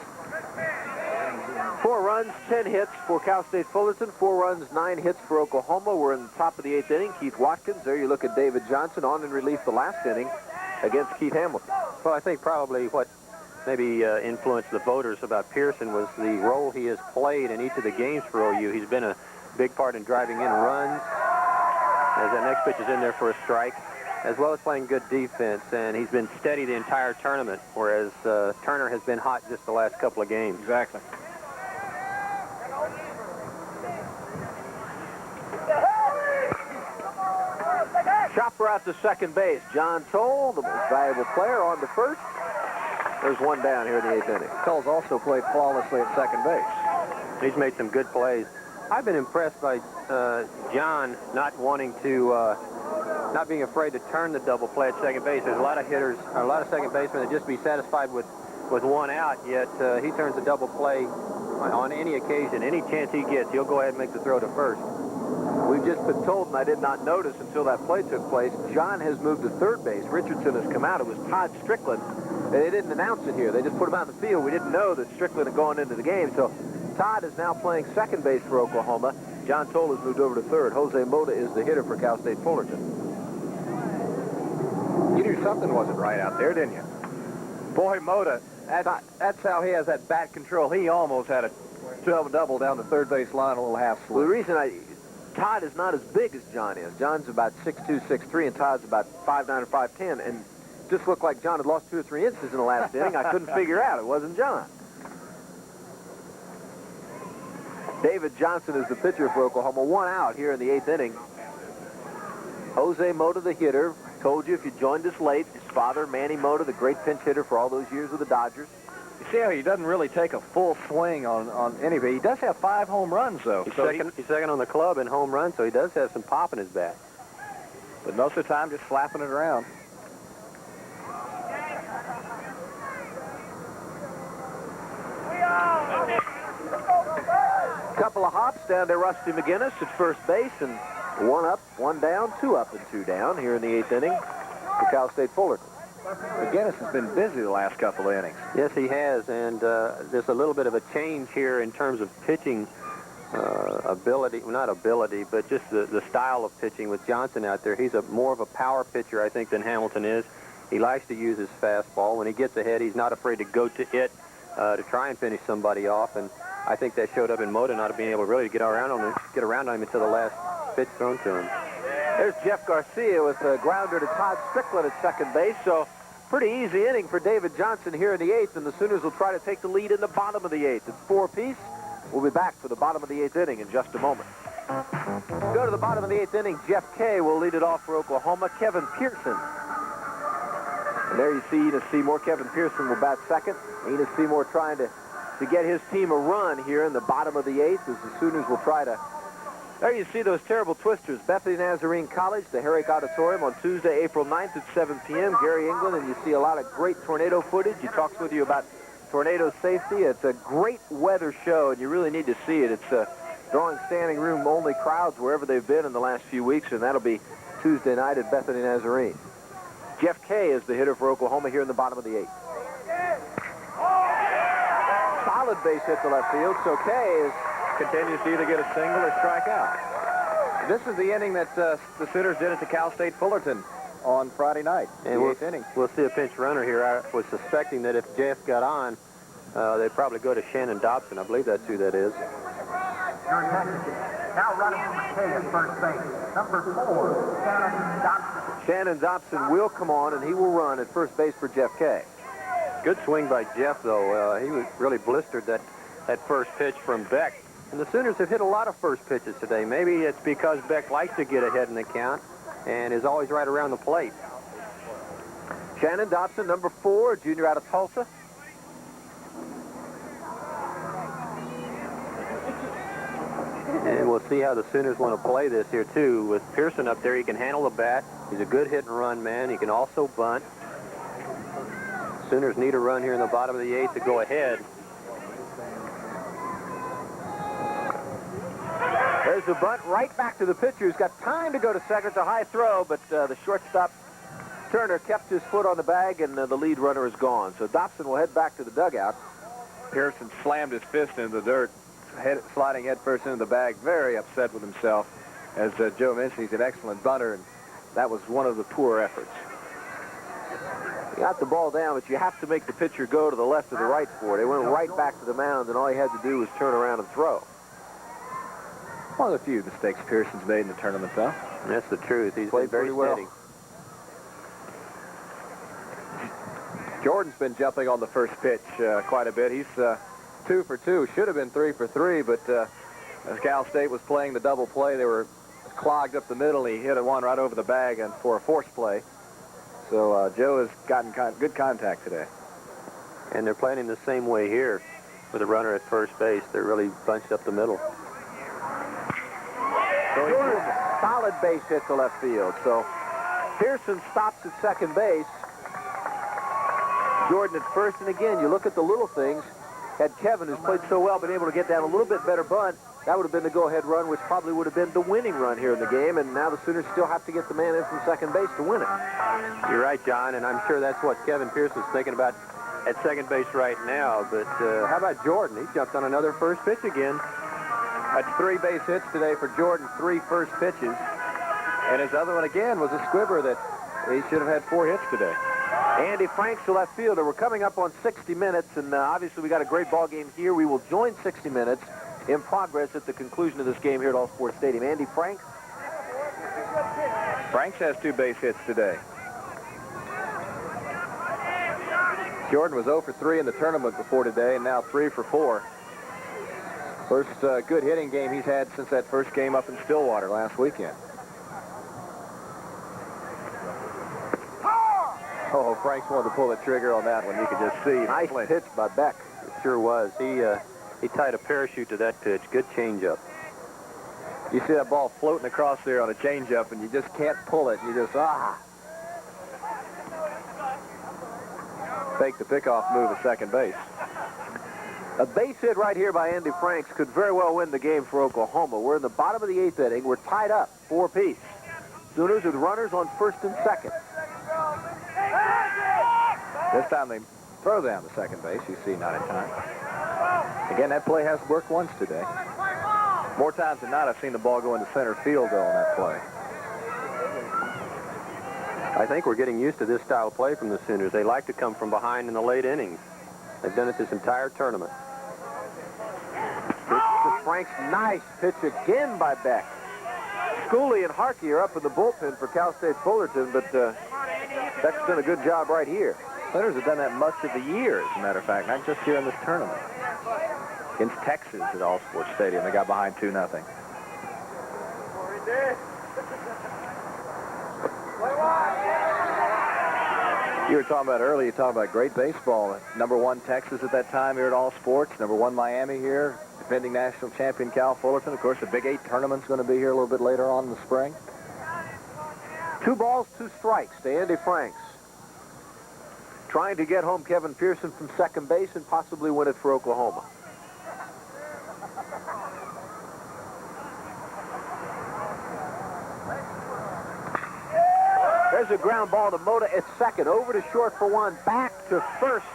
4 runs, 10 hits for Cal State Fullerton. 4 runs, 9 hits for Oklahoma. We're in the top of the 8th inning. Keith Watkins. There you look at David Johnson on in relief the last inning against Keith Hamilton.
Well, I think probably what maybe influenced the voters about Pearson was the role he has played in each of the games for OU. He's been a big part in driving in runs, as that next pitch is in there for a strike, as well as playing good defense, and he's been steady the entire tournament, whereas Turner has been hot just the last couple of games.
Exactly.
Chopper out to second base. John Toll, the most valuable player, on to first. There's one down here in the 8th inning.
Toll's also played flawlessly at second base.
He's made some good plays. I've been impressed by John not wanting to, not being afraid to turn the double play at second base. There's a lot of hitters, or a lot of second basemen that just be satisfied with 1 out, yet he turns the double play on any occasion. Any chance he gets, he'll go ahead and make the throw to first.
We've just been told, and I did not notice until that play took place, John has moved to third base. Richardson has come out. It was Todd Strickland. They didn't announce it here. They just put him out in the field. We didn't know that Strickland had gone into the game. So Todd is now playing second base for Oklahoma. John Toll has moved over to third. Jose Mota is the hitter for Cal State Fullerton.
You knew something wasn't right out there, didn't you? Boy, Mota, that's how he has that bat control. He almost had a double down the third base line, a little half
Well, the
slip.
reason Todd is not as big as John is. John's about 6'2", 6'3", and Todd's about 5'9", or 5'10", and just looked like John had lost 2 or 3 inches in the last inning. I couldn't figure out. It wasn't John. David Johnson is the pitcher for Oklahoma. 1 out here in the 8th inning. Jose Mota, the hitter. Told you if you joined us late, his father, Manny Mota, the great pinch hitter for all those years with the Dodgers.
You see how he doesn't really take a full swing on anybody. He does have 5 home runs, though.
He's,
So
he's second on the club in home runs, so he does have some pop in his bat.
but most of the time, just slapping it around.
Couple of hops down to Rusty McGinnis at first base, and 1 up, 1 down, 2 up, and 2 down here in the 8th inning for Cal State Fullerton.
McGinnis has been busy the last couple of innings.
Yes, he has, and there's a little bit of a change here in terms of pitching ability, well, not ability, but just the style of pitching with Johnson out there. He's more of a power pitcher, I think, than Hamilton is. He likes to use his fastball. When he gets ahead, he's not afraid to go to it to try and finish somebody off, and I think that showed up in Mota not being able to really get around on him until the last pitch thrown to him.
There's Jeff Garcia with a grounder to Todd Strickland at second base, so pretty easy inning for David Johnson here in the 8th, and the Sooners will try to take the lead in the bottom of the 8th. It's 4 apiece. We'll be back for the bottom of the 8th inning in just a moment. Go to the bottom of the 8th inning. Jeff Kay will lead it off for Oklahoma. Kevin Pearson. And there you see Enos Seymour. Kevin Pearson will bat second. Enos Seymour trying to get his team a run here in the bottom of the 8th as the Sooners will try to... There you see those terrible twisters. Bethany Nazarene College, the Herrick Auditorium on Tuesday, April 9th at 7 p.m. Gary England, and you see a lot of great tornado footage. He talks with you about tornado safety. It's a great weather show, and you really need to see it. It's drawing standing room only crowds wherever they've been in the last few weeks, and that'll be Tuesday night at Bethany Nazarene. Jeff Kay is the hitter for Oklahoma here in the bottom of the 8th. Solid base hit to left field, so Kay
Continues to either get a single or strike out. This is the inning that the Sooners did it to Cal State Fullerton on Friday night.
And
the 8th inning.
We'll see a pinch runner here. I was suspecting that if Jeff got on, They probably go to Shannon Dobson. I believe that's who that is.
Now running from McKay at first base. Number 4, Shannon Dobson.
Shannon Dobson will come on, and he will run at first base for Jeff Kay.
Good swing by Jeff, though. He was really blistered that first pitch from Beck. And the Sooners have hit a lot of first pitches today. Maybe it's because Beck likes to get ahead in the count and is always right around the plate.
Shannon Dobson, number 4, junior out of Tulsa.
And we'll see how the Sooners want to play this here, too. With Pearson up there, he can handle the bat. He's a good hit-and-run man. He can also bunt. Sooners need a run here in the bottom of the 8th to go ahead.
There's the bunt right back to the pitcher, who's got time to go to second. It's a high throw, but the shortstop, Turner, kept his foot on the bag, and the lead runner is gone. So Dobson will head back to the dugout.
Pearson slammed his fist into the dirt, sliding head first into the bag, very upset with himself. As Joe mentioned, he's an excellent bunter, and that was one of the poor efforts.
He got the ball down, but you have to make the pitcher go to the left or the right for it. It went right back to the mound, and all he had to do was turn around and throw.
One of the few mistakes Pearson's made in the tournament, though.
That's the truth. He's
played
been very
pretty well.
steady.
Jordan's been jumping on the first pitch quite a bit. He's 2 for 2. Should have been 3 for 3, but as Cal State was playing the double play, they were clogged up the middle. He hit one right over the bag and for a force play. So Joe has gotten good contact today.
And they're playing him the same way here with a runner at first base. They're really bunched up the middle.
So he threw a solid base hit to left field. So Pearson stops at second base. Jordan at first, and again, you look at the little things. Had Kevin, who's played so well, been able to get down a little bit better bunt, that would have been the go-ahead run, which probably would have been the winning run here in the game, and now the Sooners still have to get the man in from second base to win it.
You're right, John, and I'm sure that's what Kevin Pearson's thinking about at second base right now. But how about Jordan? He jumped on another first pitch again.
That's 3 base hits today for Jordan, 3 first pitches. And his other one, again, was a squibber that he should have had 4 hits today.
Andy Franks, the left fielder. We're coming up on 60 minutes, and obviously we got a great ball game here. We will join 60 minutes in progress at the conclusion of this game here at All Sports Stadium. Andy Franks.
Franks has 2 base hits today. Jordan was 0 for 3 in the tournament before today, and now 3 for 4. First good hitting game he's had since that first game up in Stillwater last weekend. Oh, Franks wanted to pull the trigger on that one. You could just see.
Nice pitch by Beck.
It sure was. He tied a parachute to that pitch. Good changeup.
You see that ball floating across there on a changeup, and you just can't pull it. You just, Fake the pickoff move at second base.
A base hit right here by Andy Franks could very well win the game for Oklahoma. We're in the bottom of the 8th inning. We're tied up, 4 apiece. Sooners with runners on first and second.
This time they throw down to second base. You see 9 times. Again, that play has worked once today. More times than not, I've seen the ball go into center field, though, on that play.
I think we're getting used to this style of play from the Sooners. They like to come from behind in the late innings. They've done it this entire tournament.
Pitch to Franks. Nice pitch again by Beck. Schooley and Harkey are up in the bullpen for Cal State Fullerton, but Beck's done a good job right here.
Sooners have done that much of the year, as a matter of fact, not just here in this tournament. Against Texas at All Sports Stadium, they got behind 2-0. You were talking about earlier, you talking about great baseball. #1 Texas at that time here at All Sports. #1 Miami here. Defending national champion Cal Fullerton. Of course, the Big 8 tournament's going to be here a little bit later on in the spring.
2 balls, 2 strikes to Andy Franks. Trying to get home Kevin Pearson from second base and possibly win it for Oklahoma. There's a ground ball to Mota at second. Over to short for 1. Back to first.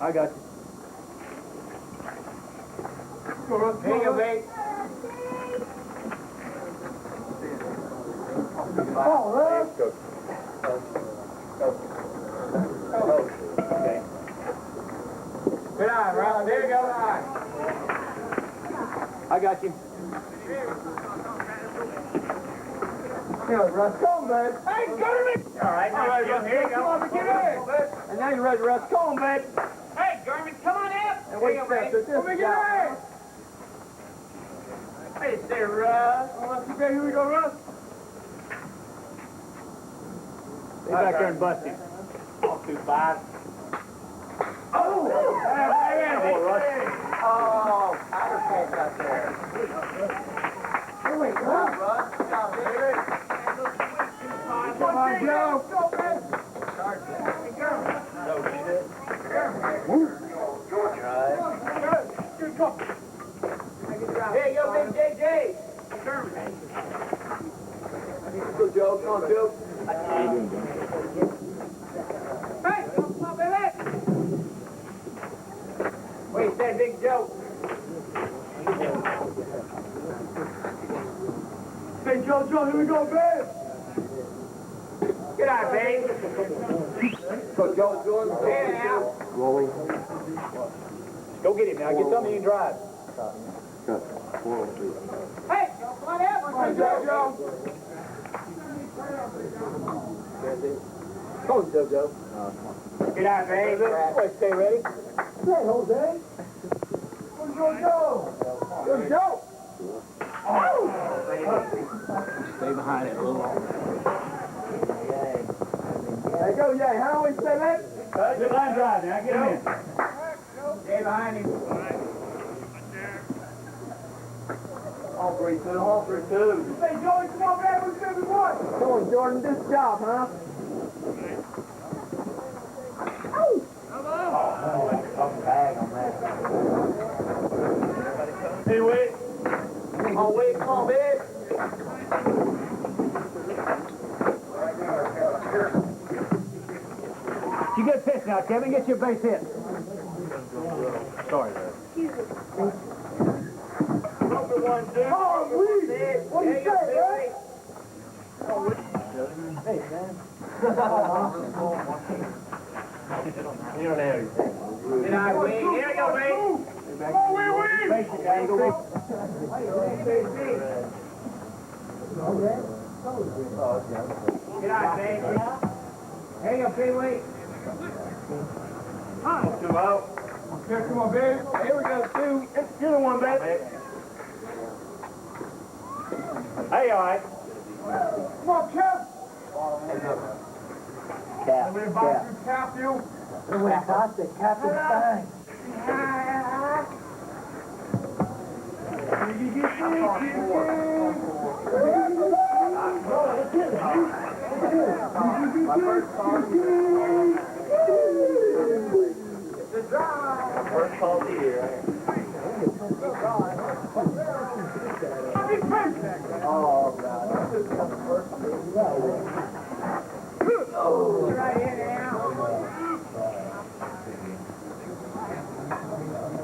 I got you.
Here you go, mate. Good eye, Russ. There you go, eye.
I got you. Here, Russ, come, man.
Hey, go to me. All right, Russ. Here you go.
Come on, get in. And now you're ready, Russ. Come on, babe.
Hey, Garmin, come on out.
And wait a second. Let me get in.
Hey, there, Russ.
Okay, here we go, Russ. Stay back there and bust him.
Off 2-5. Oh!
Hey, Russ.
Oh, powder cake out there.
Hey, wait, Russ.
Russ, good job, baby.
Come on, Joe. Go, man.
Here you go, Big JJ.
Go, Joe. Come on, Joe.
Hey, come on, baby. Wait, say Big Joe.
Hey, Joe, here we go, babe.
Good eye, babe.
So, Joe,
Hey, now.
rolling.
Go get him now. Get something you can drive. Hey, come on out.
Come on, Joe. Come on, Joe.
Good eye, babe.
Wait, stay ready. Hey, Jose. Where's your Joe? There's Joe. Stay behind it a little longer. There you go, Jay. How do we say that?
Good line drive now. Get him in. Stay behind him.
All three, two. Hey, Joey, come on, man. What's going on? Come on, Jordan. This job, huh?
Hey, wait. Come on, Wade. Come on, babe.
You get pissed now, Kevin. Get your base hit. Sorry,
Number 1, 2.
Oh, Reed. What do you say, man? Hey, man. You don't have anything.
Good eye, Wade. Here you go, Wade.
Come on, Wade. Base it, guys. Go, Wade.
Good eye, babe. Here you go, Pee Wee.
2 out. Okay, come on, babe. Here we go, 2. You're the one, babe.
Hey, all right.
Come on, Kev.
Cap.
Cap you.
We got the captain thing. My first call to you. It's a drive. First call to you. Oh, God. Oh, right here now.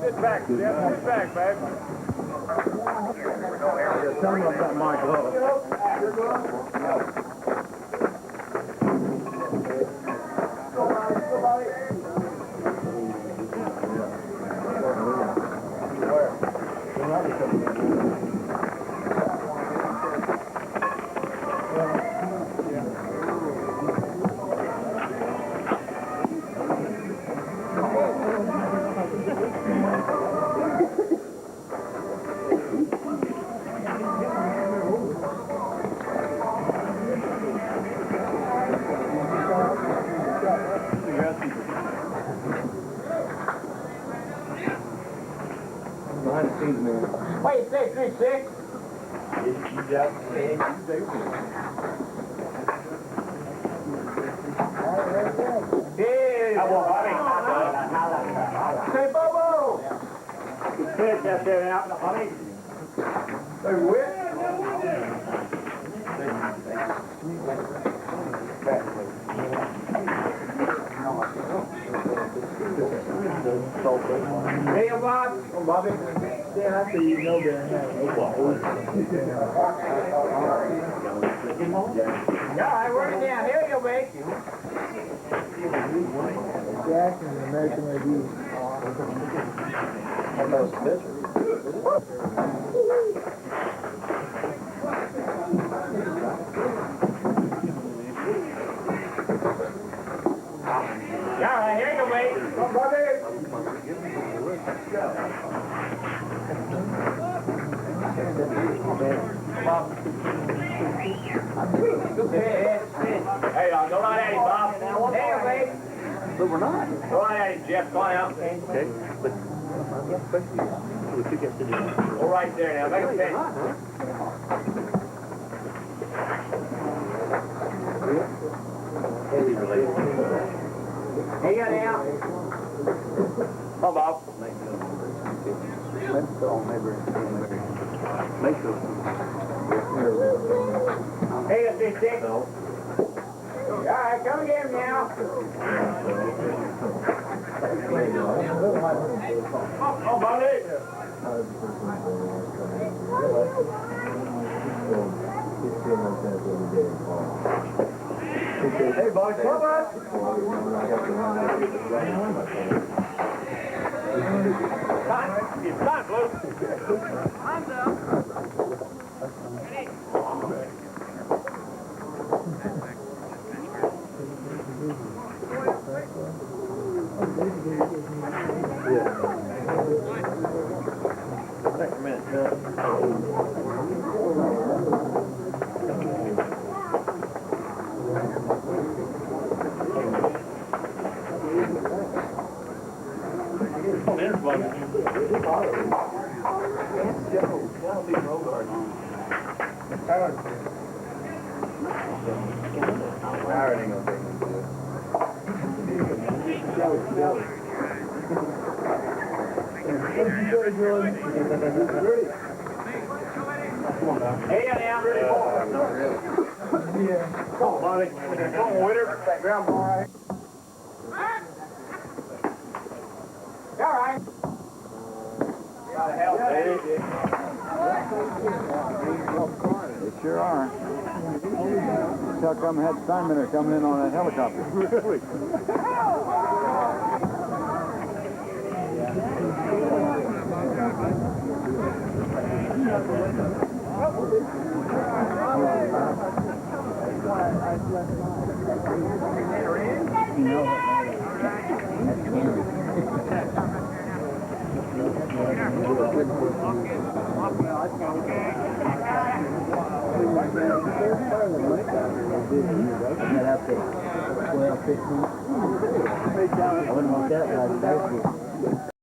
Sit back, Jeff. Sit back, baby. Tell me about my glove.
Behind the scenes, man.
What you say, 3-6?
You just say,
Hey, say Bobo!
Pitch out there out in the honey.
They whip. Hey, Bob. Oh, Bobby.
Yeah, I see you know there now.
All right, work it down. Here you go, mate.
Jackson, the American Review.
All right, here you go, mate. Come, Bobby.
Hey, go right at him, Bob.
Hey, mate.
But we're not.
Go right at him, Jeff. Go on out.
Okay, but we could get to do
Go right there now. Make a pitch.
Hey, you now.
Come, Bob.
Hey, that's 3-6. All right, come get him now.
Oh, Bobby. Hey, Bobby, come on. It's time, Blue.
Time's up.
Hey, now. Come on, Bobby. Come on, Witter. Grab him, all right.
All right.
Gotta help, baby.
They sure are. Tell come had Steinman coming in on that helicopter. I wouldn't want that.